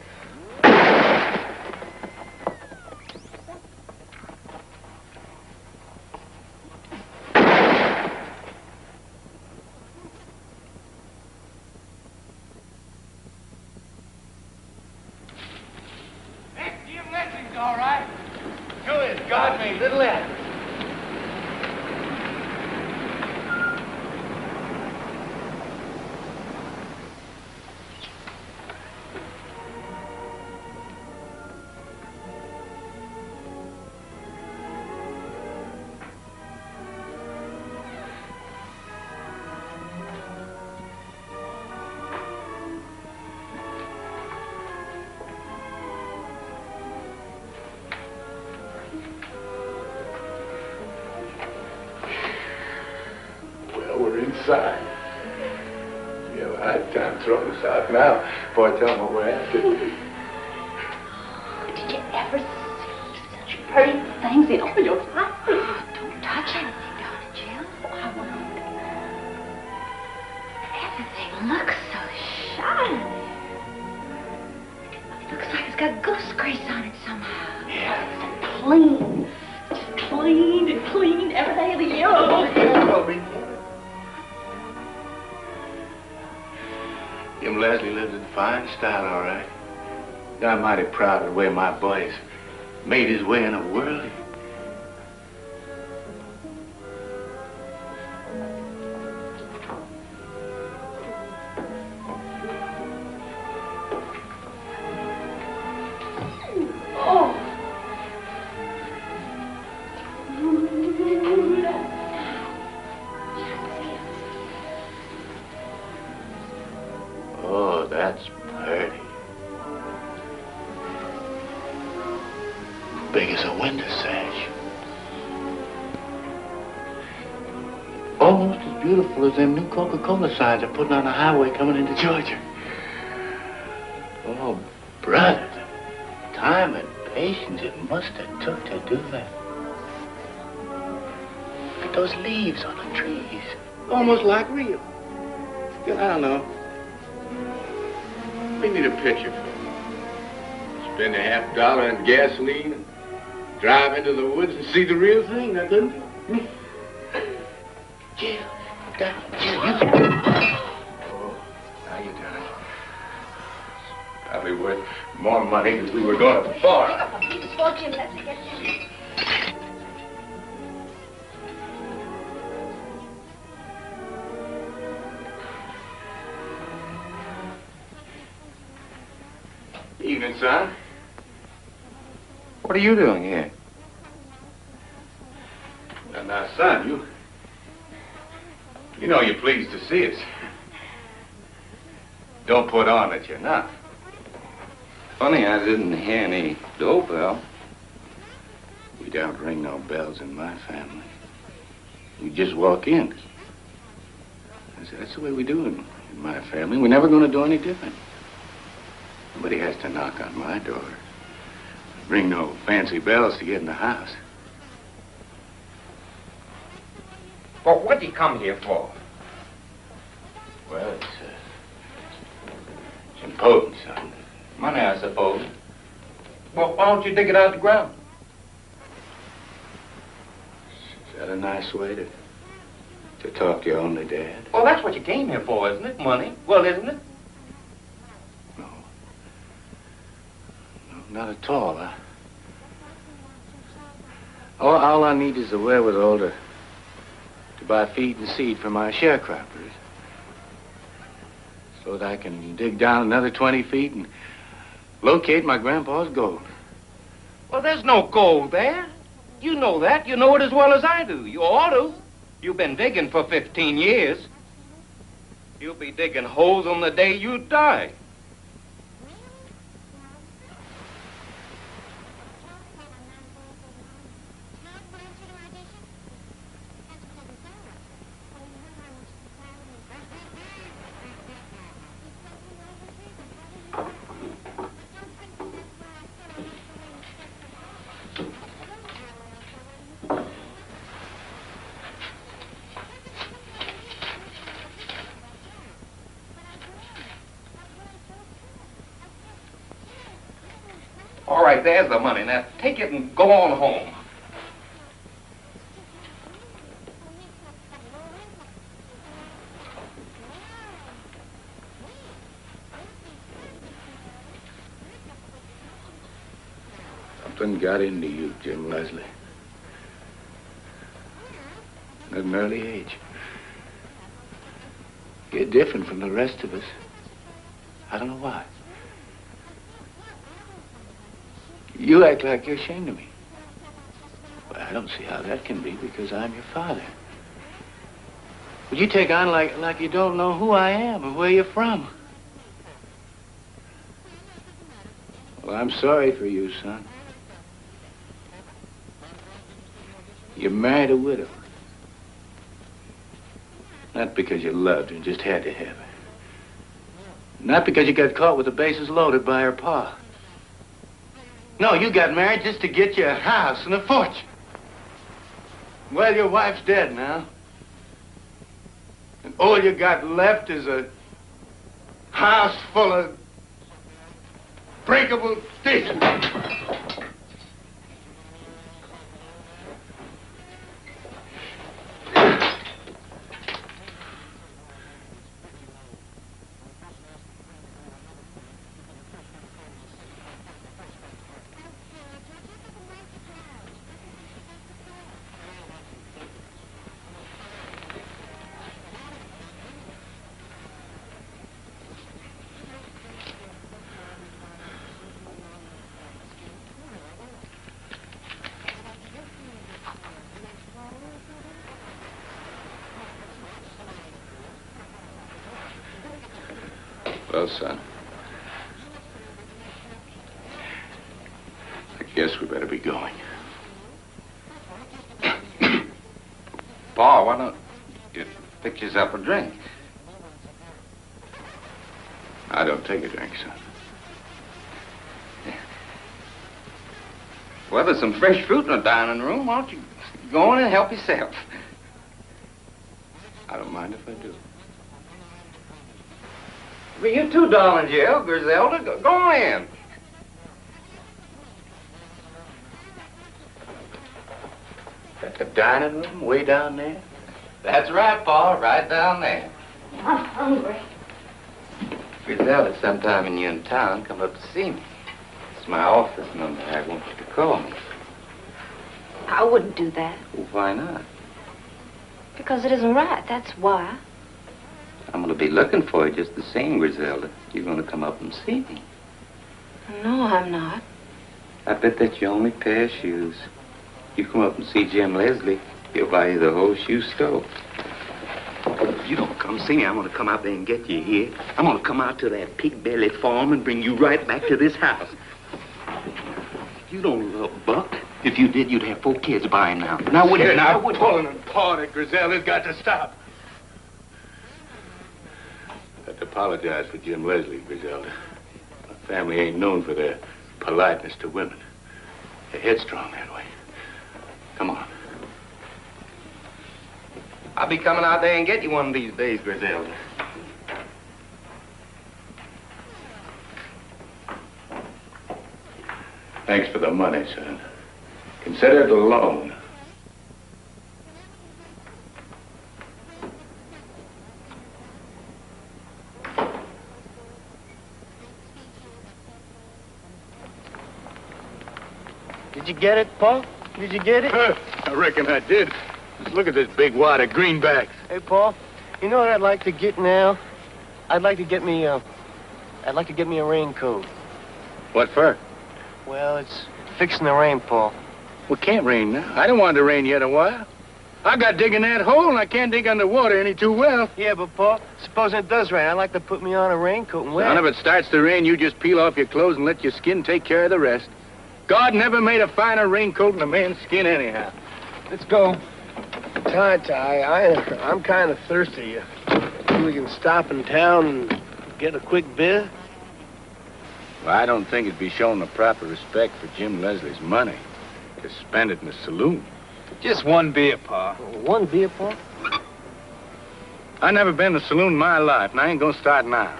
Jim Leslie's all right. Sure is. God made little lad. outside. You have a hard time throwing us out now before I tell them what we're after. Did you ever see such pretty things in all your life? Don't touch anything, darling Jim. I won't. Everything looks so shiny. It looks like it's got goose grease on it somehow. Yeah. Clean. Just clean and clean every day of the year. Oh, Jim Leslie lives in fine style, all right. I'm mighty proud of the way my boy's made his way in the world. Oh, that's pretty. Big as a window sash. Almost as beautiful as them new Coca-Cola signs they're putting on the highway coming into Georgia. Oh, brother, the time and patience it must have took to do that. Look at those leaves on the trees. Almost like real. I don't know. We need a picture for it. Spend $50 on gasoline and drive into the woods and see the real thing, now couldn't you? Jill, Jill, you... Oh, now you done it. It's probably worth more money than we were going to before. Well, Jim, let's get you. Evening, son. What are you doing here? Now, son, you know you're pleased to see us. Don't put on that you're not. Funny, I didn't hear any doorbell. We don't ring no bells in my family. We just walk in. I said, that's the way we do it in my family. We're never going to do any different. Nobody has to knock on my door. Ring no fancy bells to get in the house. Well, what did he come here for? Well, it's important, son. Money, I suppose. Well, why don't you dig it out of the ground? Is that a nice way to talk to your only dad? Well, that's what you came here for, isn't it? Money. Well, isn't it? No, not at all. All I need is the wherewithal to buy feed and seed for my sharecroppers, so that I can dig down another 20 feet and locate my grandpa's gold. Well, there's no gold there. You know that. You know it as well as I do. You ought to. You've been digging for 15 years. You'll be digging holes on the day you die. All right, there's the money. Now, take it and go on home. Something got into you, Jim Leslie. At an early age. You're different from the rest of us. I don't know why. You act like you're ashamed of me. Well, I don't see how that can be, because I'm your father. But you take on like you don't know who I am or where you're from. Well, I'm sorry for you, son. You married a widow. Not because you loved her and just had to have her. Not because you got caught with the bases loaded by her pa. No, you got married just to get you a house and a fortune. Well, your wife's dead now. And all you got left is a house full of breakable dishes. Well, son, I guess we better be going. Pa, why don't you fix yourself a drink? I don't take a drink, son. Well, there's some fresh fruit in the dining room. Why don't you go in and help yourself? I don't mind if I do. Well, you too, darling Jill, Griselda. Go in. Got the dining room way down there? That's right, Pa, right down there. I'm hungry. Griselda, sometime when you're in town, come up to see me. It's my office number. I want you to call me. I wouldn't do that. Well, why not? Because it isn't right, that's why. I'm going to be looking for you just the same, Griselda. You're going to come up and see me. No, I'm not. I bet that's your only pair of shoes. You come up and see Jim Leslie, he'll buy you the whole shoe store. If you don't come see me, I'm going to come out there and get you here. I'm going to come out to that pig belly farm and bring you right back to this house. You don't love Buck. If you did, you'd have 4 kids by him now. Now, would You're you? not pulling and pawing at Griselda's got to stop. I have to apologize for Jim Leslie, Griselda. My family ain't known for their politeness to women. They're headstrong that way. Come on. I'll be coming out there and get you one of these days, Griselda. Thanks for the money, son. Consider it a loan. Did you get it, Paul? Did you get it? I reckon I did. Just look at this big wad of greenbacks. Hey, Paul, you know what I'd like to get now? I'd like to get me a raincoat. What for? Well, it's fixing the rain, Paul. Well, it can't rain now. I don't want it to rain yet a while. I got digging that hole, and I can't dig underwater any too well. Yeah, but, Paul, supposing it does rain, I'd like to put me on a raincoat and wear Son, it. if it starts to rain, you just peel off your clothes and let your skin take care of the rest. God never made a finer raincoat than a man's skin anyhow. Let's go. I'm kind of thirsty. We can stop in town and get a quick beer. Well, I don't think it'd be showing the proper respect for Jim Leslie's money to spend it in a saloon. Just one beer, Pa. One beer, Paul? I never been to a saloon in my life, and I ain't gonna start now.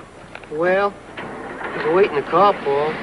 Well, there's a wait in the car, Paul.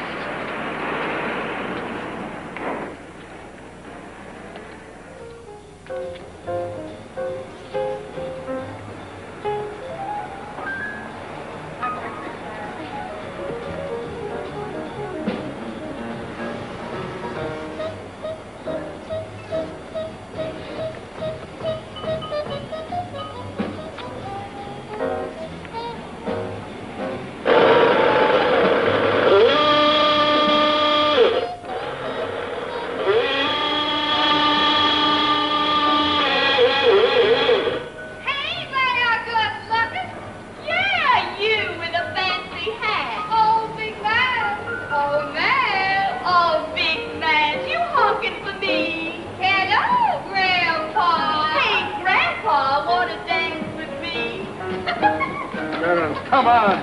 on.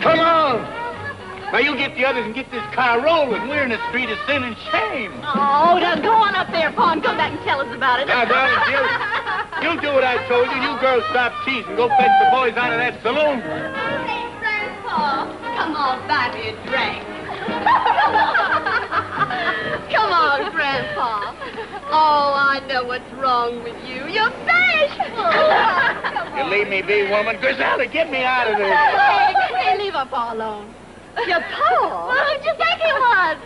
Come on. Now, you get the others and get this car rolling. We're in the street of sin and shame. Oh, now go on up there, Pa, and come back and tell us about it. Now, darling, you do what I told you. You girls stop teasing. Go fetch the boys out of that saloon. Hey, Grandpa, come on, buy me a drink. Come on, Grandpa. Oh, I know what's wrong with you. You're bashful. You leave me be, woman. Griselda, get me out of there. Hey, leave our Pa alone. Your Pa? Well, who'd you think he was?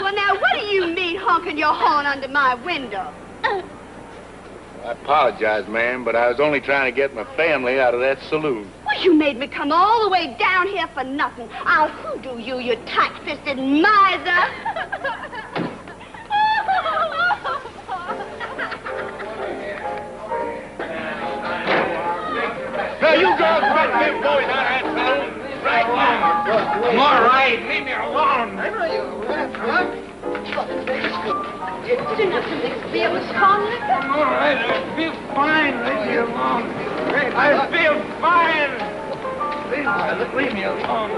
Well, now, what do you mean honking your horn under my window? I apologize, ma'am, but I was only trying to get my family out of that saloon. Well, you made me come all the way down here for nothing. I'll hoodoo you, you tight-fisted miser. Now, you girls let them boys out of that saloon right now. I'm all right. Leave me alone. Didn't have to mix beer with strong liquor. I'm all right. I feel fine. Leave me alone. I feel fine. Leave me alone.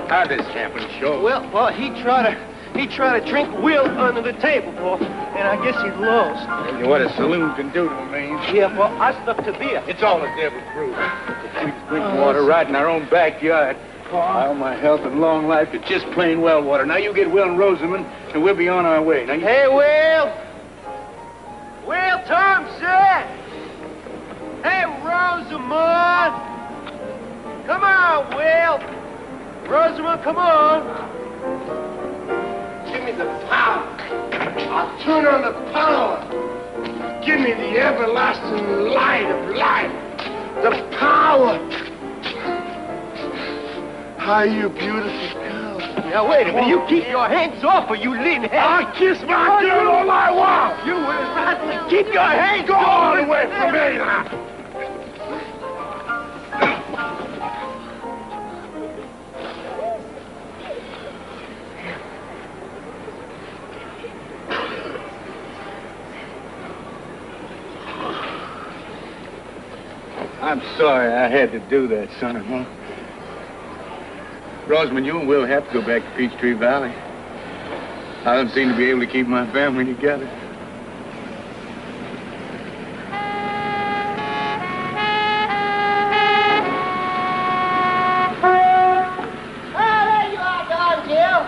How'd this happen, Shaw? Well, Pa, he tried to drink Will under the table, Pa, and I guess he lost. What a saloon can do to a man. Yeah, Pa, I stuck to beer. It's all the devil's brew. We drink water right in our own backyard. All my health and long life, it's just plain well water. Now you get Will and Rosamond, and we'll be on our way. Now you... Hey, Will! Will Thompson! Hey, Rosamond! Come on, Will! Rosamond, come on! Give me the power. I'll turn on the power. Give me the everlasting light of life. The power. How you beautiful girl. Now, wait a minute. You keep your hands off or you lean head. I'll kiss my girl all I want. You will not keep your hands Go off. all away from me now. I'm sorry I had to do that, son-in-law. Rosamond, you and Will have to go back to Peachtree Valley. I don't seem to be able to keep my family together. There you are, Don Jill.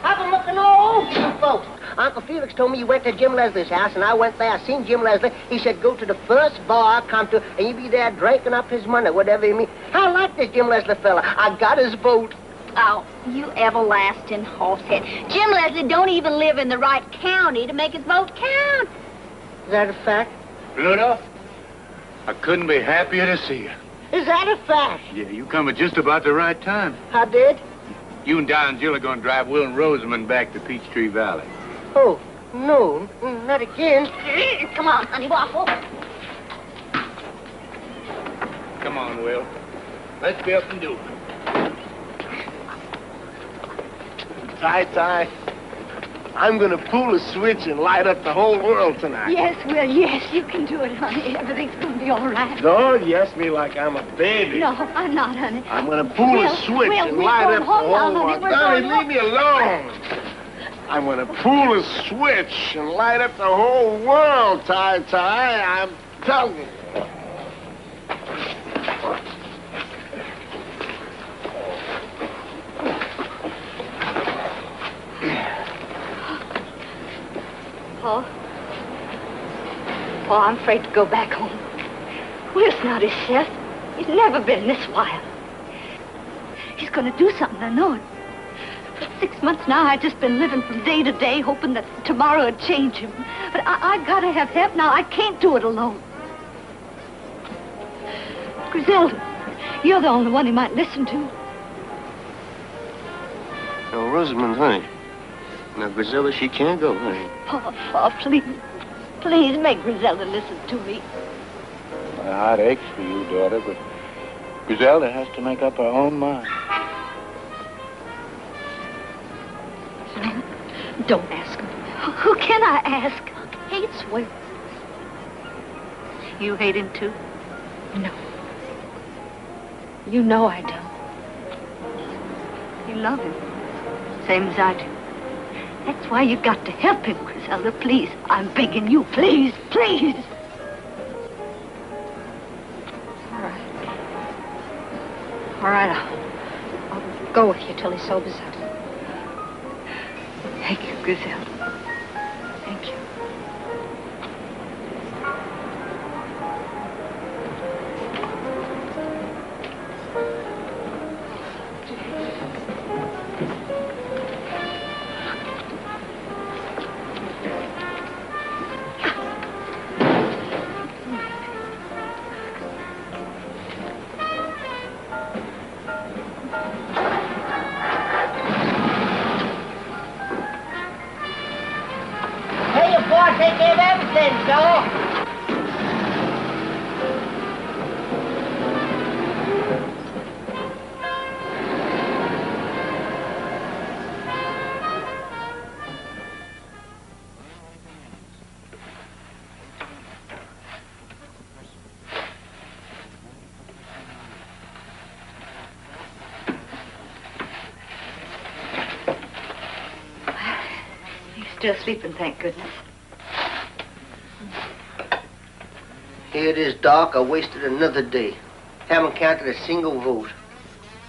I've been looking all over you folks. Uncle Felix told me you went to Jim Leslie's house, and I went there. I seen Jim Leslie. He said go to the first bar I come to, and you be there drinking up his money, whatever you mean. I like this Jim Leslie fella. I got his vote. Oh, you everlasting horsehead. Jim Leslie don't even live in the right county to make his vote count. Is that a fact? Rudolph, I couldn't be happier to see you. Is that a fact? Yeah, you come at just about the right time. I did? You and Don and Jill are going to drive Will and Rosamond back to Peachtree Valley. Oh, no, not again. Come on, honey waffle. Come on, Will. Let's be up and do it. Ty, I'm gonna pull a switch and light up the whole world tonight. Yes, Will, yes, you can do it, honey. Everything's gonna be all right. Don't yes me like I'm a baby. No, I'm not, honey. I'm gonna pull a switch and light up the whole world. Donnie, leave me alone. I'm gonna pull a switch and light up the whole world, Ty. I'm telling you. Paul, I'm afraid to go back home. Will's not himself. He's never been this wild. He's going to do something, I know it. For 6 months now, I've just been living from day to day, hoping that tomorrow would change him. But I got to have help now. I can't do it alone. Griselda, you're the only one he might listen to. Oh, Rosamond, honey. Now, Griselda, she can't go, honey. Paul, please. Please make Griselda listen to me. My heart aches for you, daughter, but Griselda has to make up her own mind. Don't ask him. Who can I ask? Hates Will. You hate him, too? No. You know I don't. You love him, same as I do. That's why you got to help him, Griselda. Please, I'm begging you. Please, please. All right, I'll go with you till he sobers up. Thank you, Griselda. Thank you. Take care of everything, Joe. He's still sleeping, thank goodness. Here it is, Doc. I wasted another day. Haven't counted a single vote.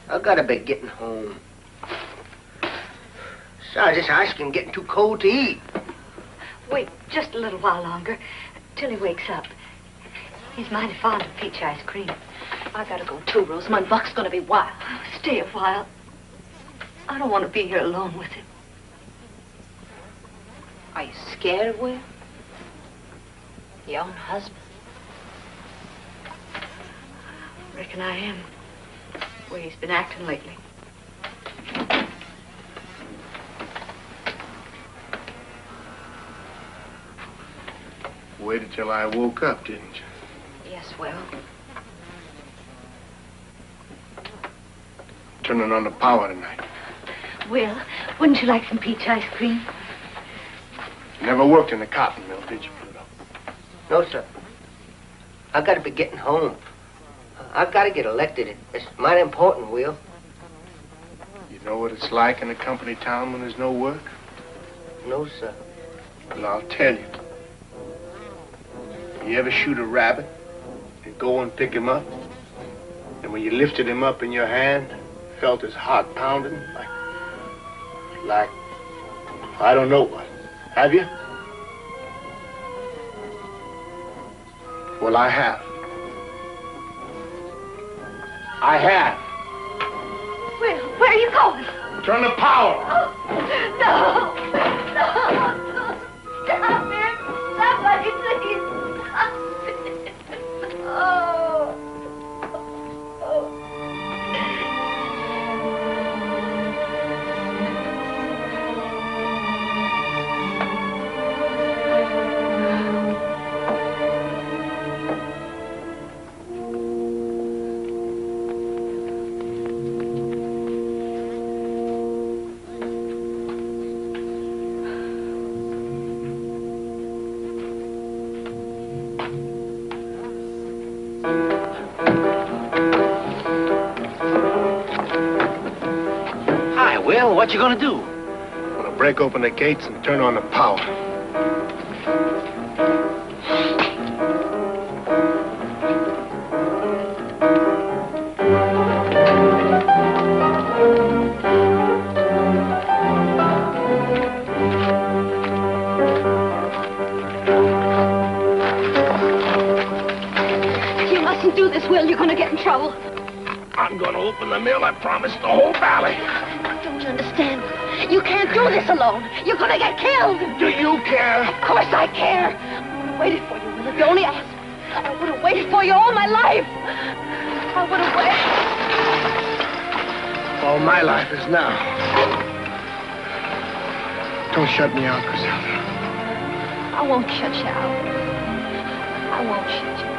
I gotta be getting home. Besides, this ice cream getting too cold to eat. Wait just a little while longer, till he wakes up. He's mighty fond of peach ice cream. I gotta go too, Rosamund. Buck's gonna be wild. Stay a while. I don't want to be here alone with him. Are you scared of Will? Your own husband? Reckon I am. The way he's been acting lately. Waited till I woke up, didn't you? Yes, well. Turning on the power tonight. Will, wouldn't you like some peach ice cream? You never worked in a cotton mill, did you, Pluto? No, sir. I gotta be getting home. I gotta get elected. It's mighty important, Will. You know what it's like in a company town when there's no work? No, sir. Well, I'll tell you. You ever shoot a rabbit and go and pick him up? And when you lifted him up in your hand, felt his heart pounding like, I don't know what. Have you? Well, I have. I have. Will, where are you going? Turn the power. Oh, no. No. Stop it. Somebody, please. Stop it. Oh. Well, what you gonna do? I'm gonna break open the gates and turn on the power. You mustn't do this, Will. You're gonna get in trouble. I'm gonna open the mill, I promise, the whole valley. Don't you understand? You can't do this alone. You're gonna get killed. Do you care? Of course I care. I would have waited for you, Will, if you only asked. I would have waited for you all my life. I would have waited. All my life is now. Don't shut me out, Griselda. I won't shut you out. I won't shut you out.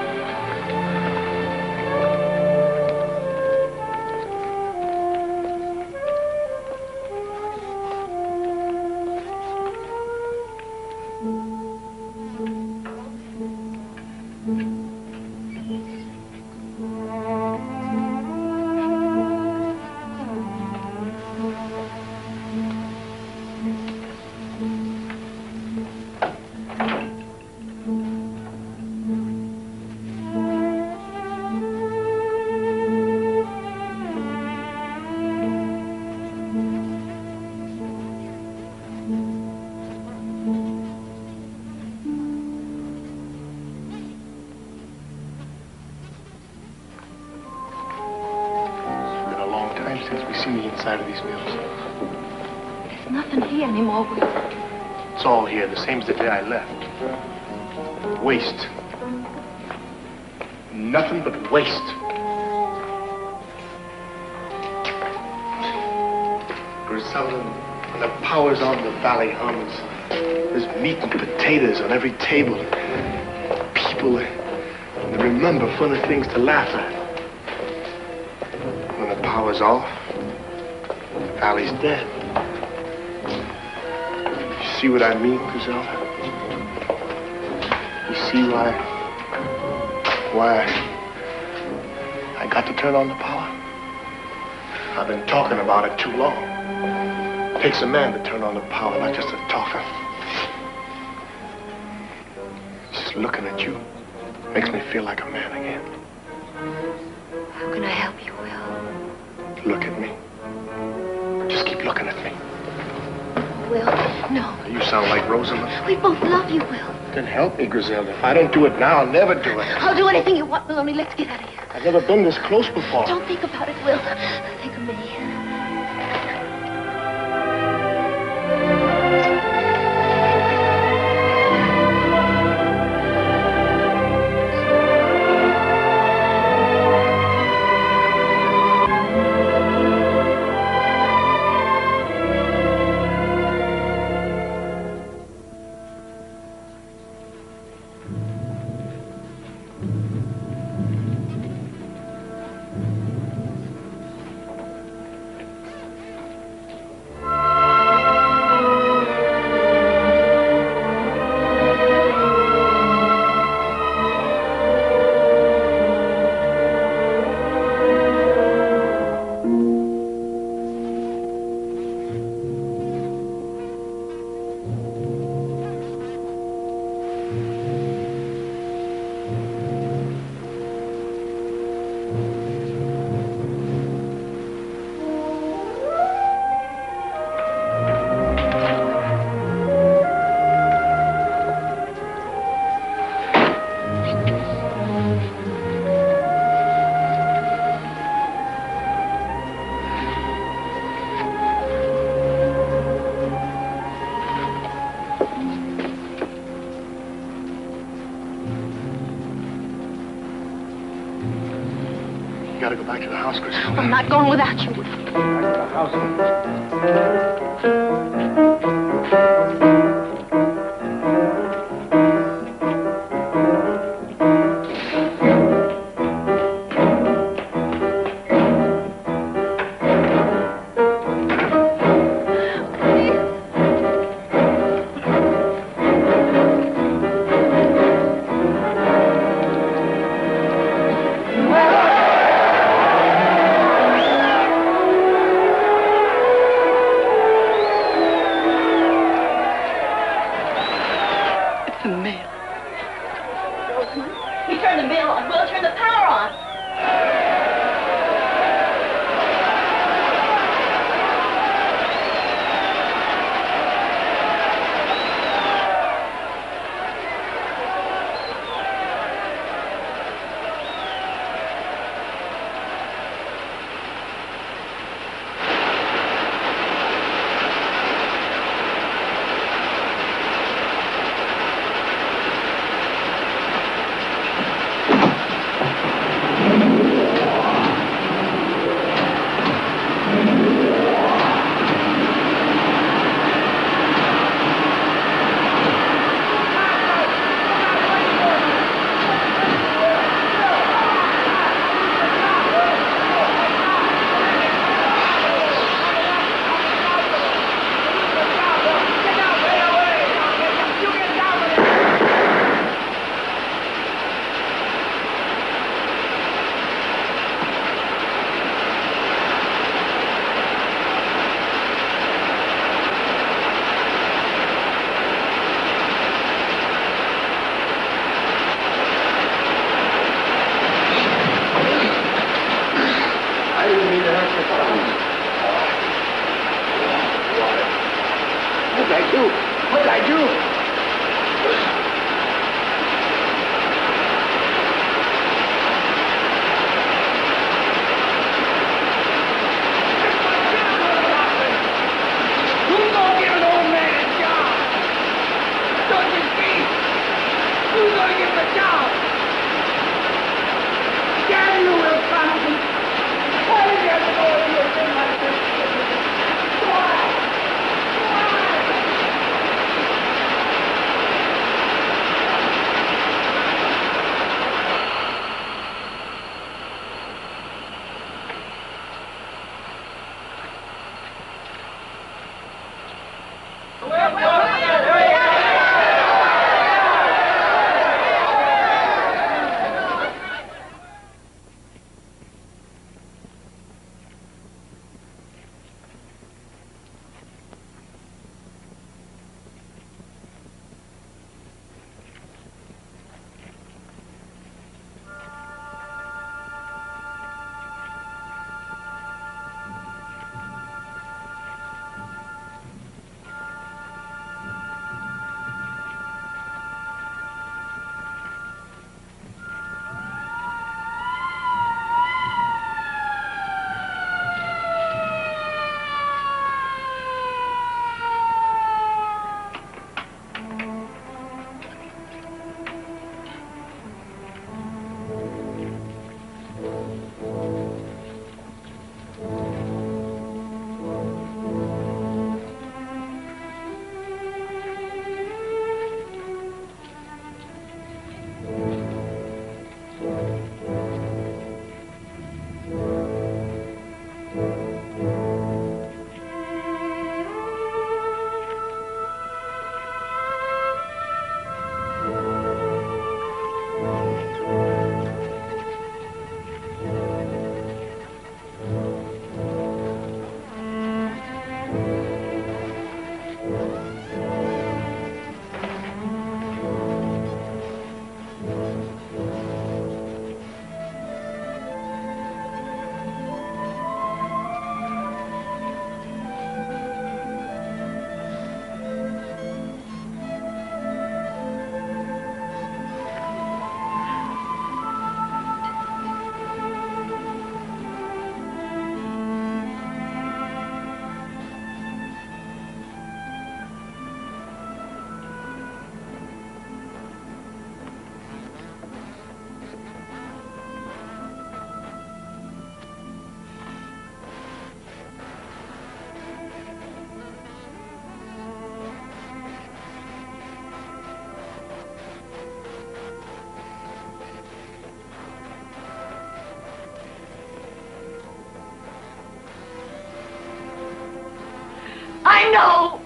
to me inside of these mills? There's nothing here anymore, Will. It's all here, the same as the day I left. Waste. Nothing but waste. Griselda, when the power's on, the valley hums. There's meat and potatoes on every table. People, they remember fun of things to laugh at. When the power's off, the valley's dead. You see what I mean, Griselda? You see why I got to turn on the power? I've been talking about it too long. It takes a man to turn on the power, not just a talker. Just looking at you makes me feel like a man again. How can I help you, Will? Look at me. Just keep looking at me. Will, no. You sound like Rosamond. We both love you, Will. Then help me, Griselda. If I don't do it now, I'll never do it. I'll do anything you want, Will, only let's get out of here. I've never been this close before. Don't think about it, Will. Think of me. You gotta go back to the house, Griselda. I'm not going without you. Back to the house. What did I do? a job. Damn you, Will Thompson. Why did you have to go into a thing like this? Why? I know!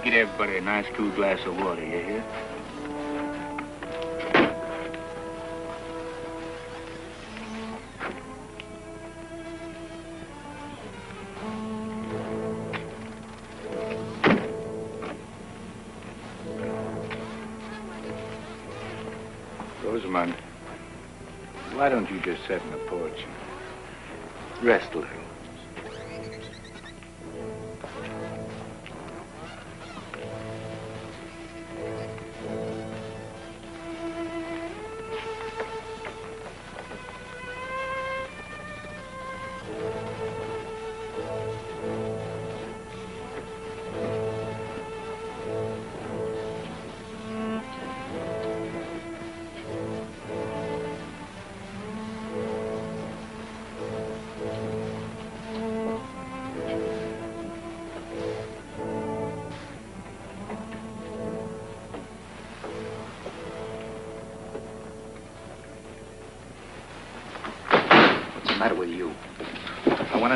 Get everybody a nice cool glass of water, you hear? Rosamond, why don't you just sit in the porch and rest a little?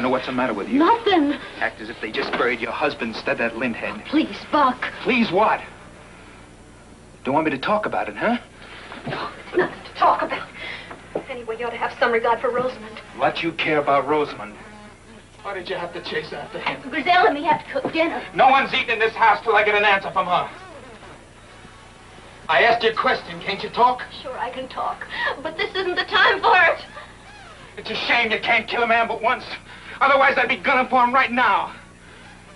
What's the matter with you? Nothing. Act as if they just buried your husband instead of that lint head. Please, Buck. Please what? Don't want me to talk about it, huh? No, nothing to talk about. Anyway, you ought to have some regard for Rosamond. What you care about Rosamond? Why did you have to chase after him? Griselda and me have to cook dinner. No one's eating in this house till I get an answer from her. I asked you a question. Can't you talk? Sure, I can talk, but this isn't the time for it. It's a shame you can't kill a man but once. Otherwise, I'd be gunning for him right now.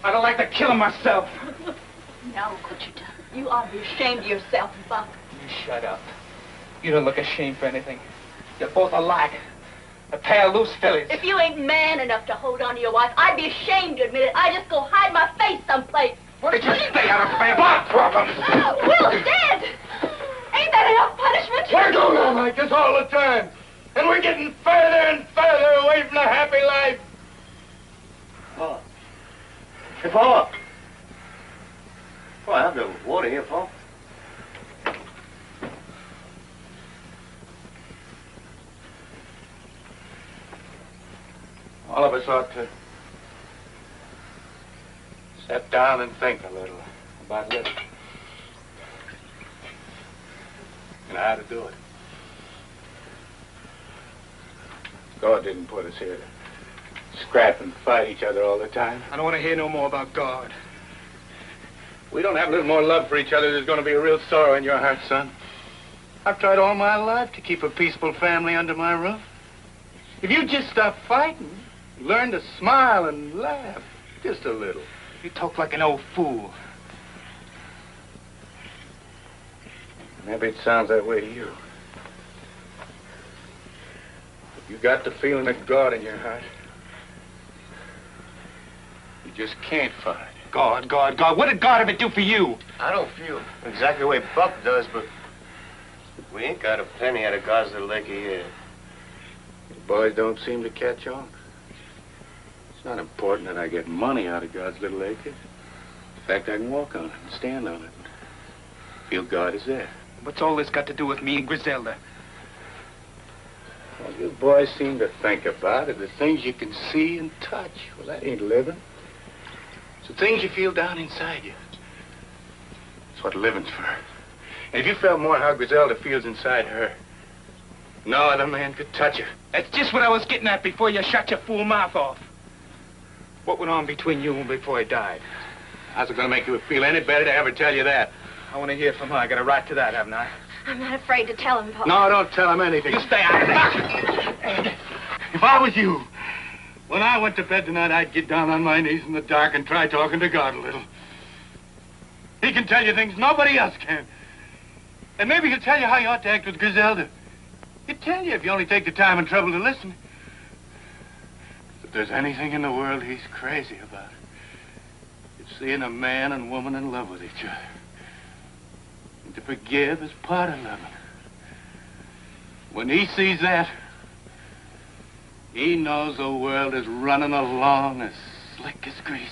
I'd have liked to kill him myself. Now look what you've done. You ought to be ashamed of yourself, Buck. You shut up. You don't look ashamed for anything. You're both alike. A pair of loose fillies. If you ain't man enough to hold on to your wife, I'd be ashamed to admit it. I'd just go hide my face someplace. Why did you stay out of family problems? Will's dead. Ain't that enough punishment? We're going on like this all the time. And we're getting further and further away from a happy life. Paul. Hey, Paul. Well, I have the water here, Paul. All of us ought to sit down and think a little about living. And how to do it. God didn't put us here to scrap and fight each other all the time. I don't want to hear no more about God. We don't have a little more love for each other, there's going to be a real sorrow in your heart, son. I've tried all my life to keep a peaceful family under my roof. If you just stop fighting, learn to smile and laugh, just a little. You talk like an old fool. Maybe it sounds that way to you. But you got the feeling of God in your heart. You just can't fight. God, God, God. What did God ever do for you? I don't feel exactly the way Buck does, but we ain't got a penny out of God's little acre here. You boys don't seem to catch on. It's not important that I get money out of God's little acre. In fact, I can walk on it and stand on it. Feel God is there. What's all this got to do with me and Griselda? Well, you boys seem to think about it. The things you can see and touch. Well, that ain't living. It's the things you feel down inside you. That's what living's for. And if you felt more how Griselda feels inside her, no other man could touch her. That's just what I was getting at before you shut your fool mouth off. What went on between you and before he died? How's it going to make you feel any better to ever tell you that? I want to hear from her. I got a right to that, haven't I? I'm not afraid to tell him, Paul. No, don't tell him anything. You stay out of it. If I was you, when I went to bed tonight, I'd get down on my knees in the dark and try talking to God a little. He can tell you things nobody else can. And maybe he'll tell you how you ought to act with Griselda. He'll tell you if you only take the time and trouble to listen. If there's anything in the world he's crazy about, it's seeing a man and woman in love with each other. And to forgive is part of loving. When he sees that, he knows the world is running along as slick as grease.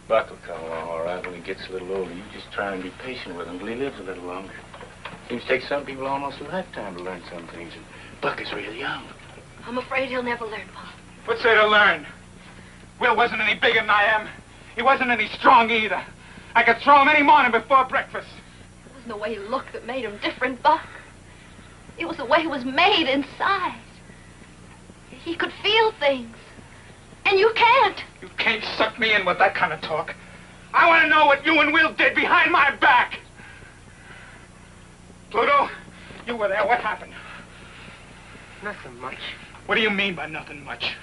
Buck will come along all right when he gets a little older. You just try and be patient with him till he lives a little longer. Seems to take some people almost a lifetime to learn some things, and Buck is really young. I'm afraid he'll never learn, Paul. What's there to learn? Will wasn't any bigger than I am. He wasn't any strong either. I could throw him any morning before breakfast. It wasn't the way he looked that made him different, Buck. It was the way he was made inside. He could feel things. And you can't. You can't suck me in with that kind of talk. I want to know what you and Will did behind my back. Pluto, you were there. What happened? Nothing much. What do you mean by nothing much?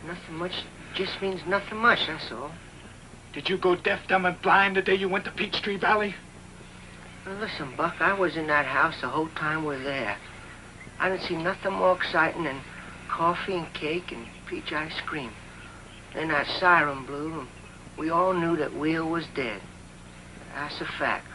Nothing much just means nothing much, that's all. Did you go deaf, dumb, and blind the day you went to Peachtree Valley? Now, listen, Buck, I was in that house the whole time we're there. I didn't see nothing more exciting than coffee and cake and peach ice cream. Then that siren blew, and we all knew that Will was dead. That's a fact.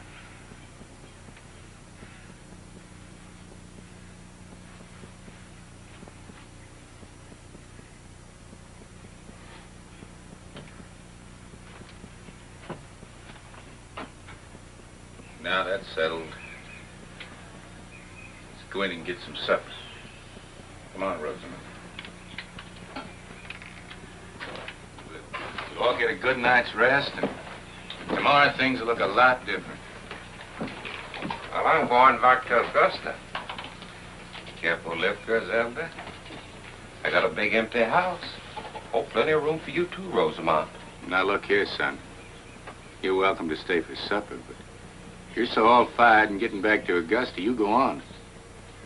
Now that's settled. Let's go in and get some supper. Come on, Rosamond. all get a good night's rest, and tomorrow things will look a lot different. Well, I'm going back to Augusta. Careful lift, Griselda. I got a big empty house. Oh, plenty of room for you too, Rosamond. Now, look here, son. You're welcome to stay for supper, but if you're so all fired and getting back to Augusta, you go on.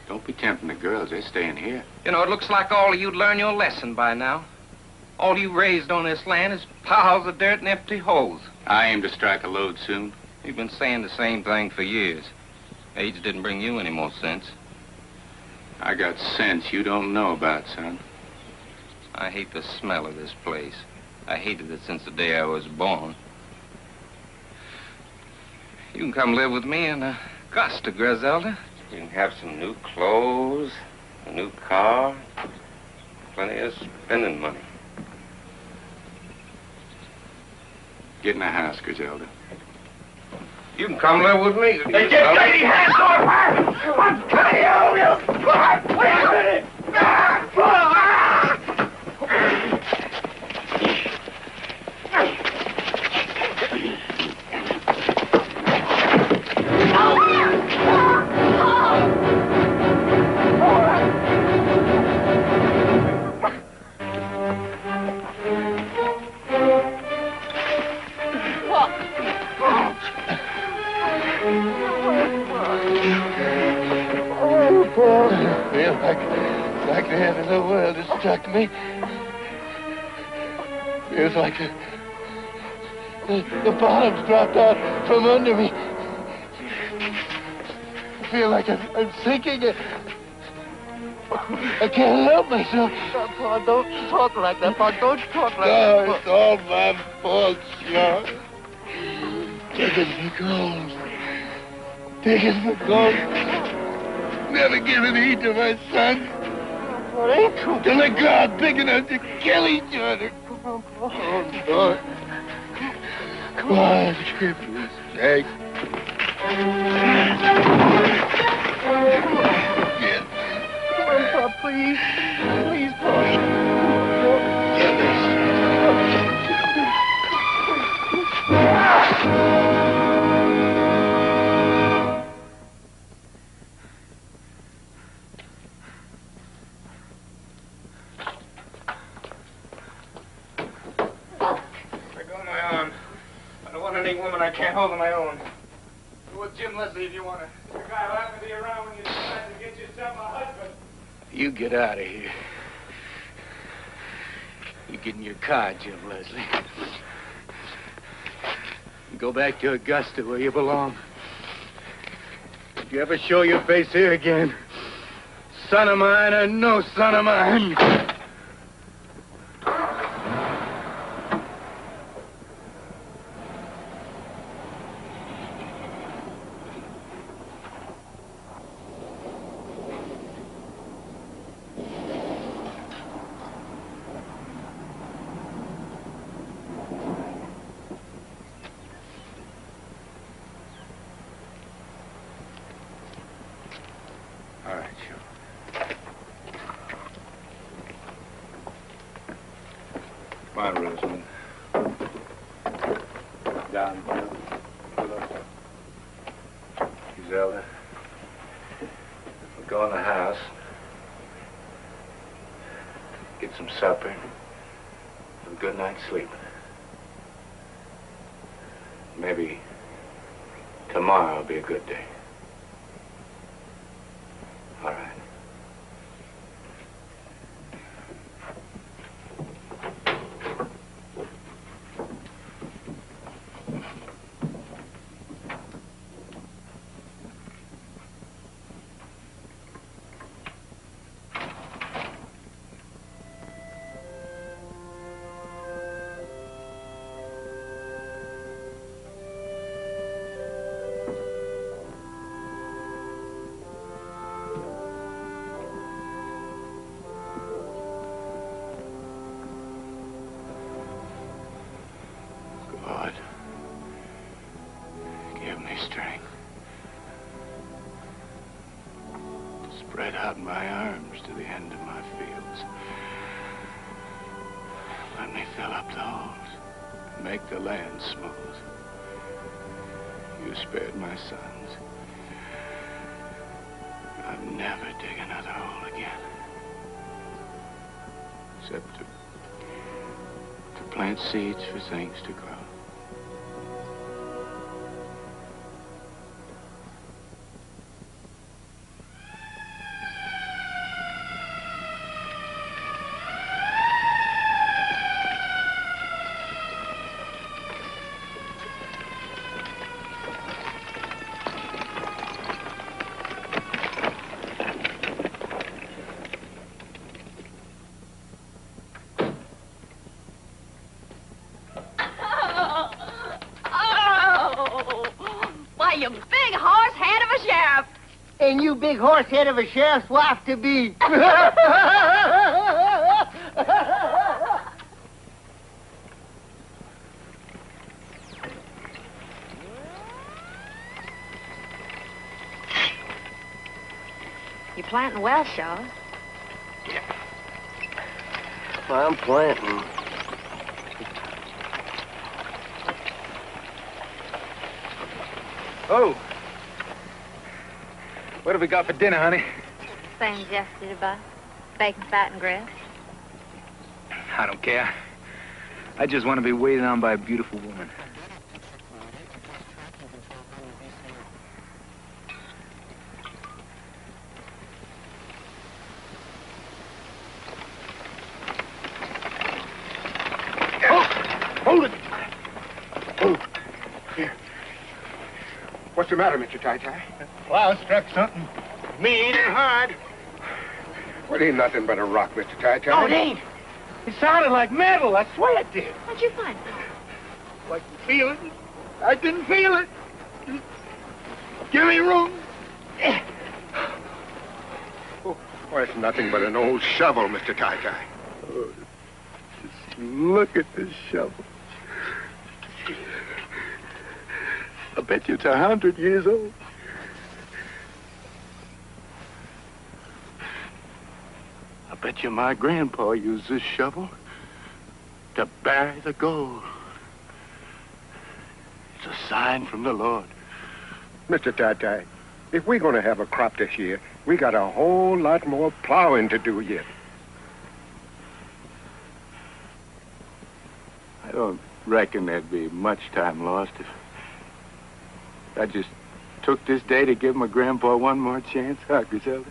Don't be tempting the girls. They're staying here. You know, it looks like all of you'd learn your lesson by now. All you raised on this land is piles of dirt and empty holes. I aim to strike a load soon. You've been saying the same thing for years. Age didn't bring you any more sense. I got sense you don't know about, son. I hate the smell of this place. I hated it since the day I was born. You can come live with me in Augusta, Griselda. You can have some new clothes, a new car, plenty of spending money. Get in the house, Griselda. You can come live with me. Hey, get dirty hands off her! I'm cutting you! Wait a minute! I feel like the end of the world has struck me. Feels like the bottom's dropped out from under me. I feel like I'm sinking. I can't help myself. Pa, don't talk like that, Pa. Don't talk like No, that. it's all my fault, Sean. Taking for gold. Taking for gold. Never given heed to my son. Well, it ain't true. Till they grow out big enough to kill each other. Come on, Pa. Oh, Lord. Come on, for his sake. Yes. Come on, Pa, please. Please, Pa. Get this. Any woman I can't hold on my own. Go with Jim Leslie if you want to. The guy will have to be around when you decide to get yourself a husband. You get out of here. You get in your car, Jim Leslie. And go back to Augusta where you belong. If you ever show your face here again, son of mine or no son of mine. All right, sure. Come on, Rosamond. Down, Griselda. We'll go in the house. Get some supper. Have a good night's sleep. Maybe tomorrow will be a good day. All right. God, give me strength to spread out my arms to the end of my fields. Let me fill up the holes. make the land smooth. You spared my sons. I'll never dig another hole again. Except to plant seeds for things to grow. You big horse head of a sheriff. And you big horse head of a sheriff's wife to be. You planting well, Shaw. I'm planting. Oh. What have we got for dinner, honey? Same as yesterday, Bud. Bacon, fat, and grits. I don't care. I just want to be waited on by a beautiful woman. Hold it! Oh, here. What's the matter, Mr. Tai-Tai? Plow struck something mean and hard. Well, it ain't nothing but a rock, Mr. Tai-Tai. No, it ain't. It sounded like metal. I swear it did. What'd you find? I can feel it. I can feel it. Give me room. Oh, well, it's nothing but an old shovel, Mr. Tai-Tai. Oh, just look at this shovel. I bet you it's 100 years old. I bet you my grandpa used this shovel to bury the gold. It's a sign from the Lord. Mr. Tai-Tai, if we're going to have a crop this year, we got a whole lot more plowing to do yet. I don't reckon there'd be much time lost if I just took this day to give my grandpa one more chance, huh, Griselda?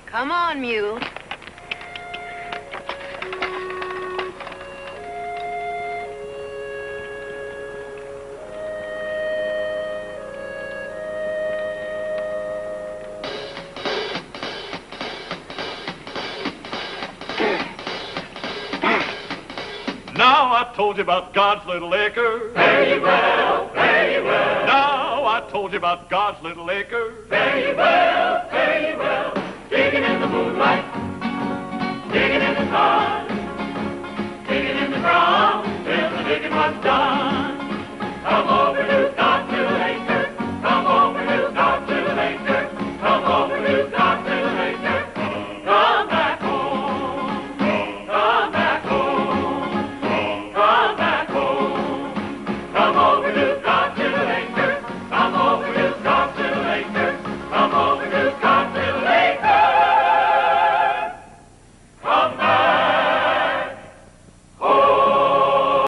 Come on, mule. Now I told you about God's little acre. Very well, very well. Now I told you about God's little acre. Very well, very well. Digging in the moonlight, digging in the stars, digging in the ground till the digging was done. Come over to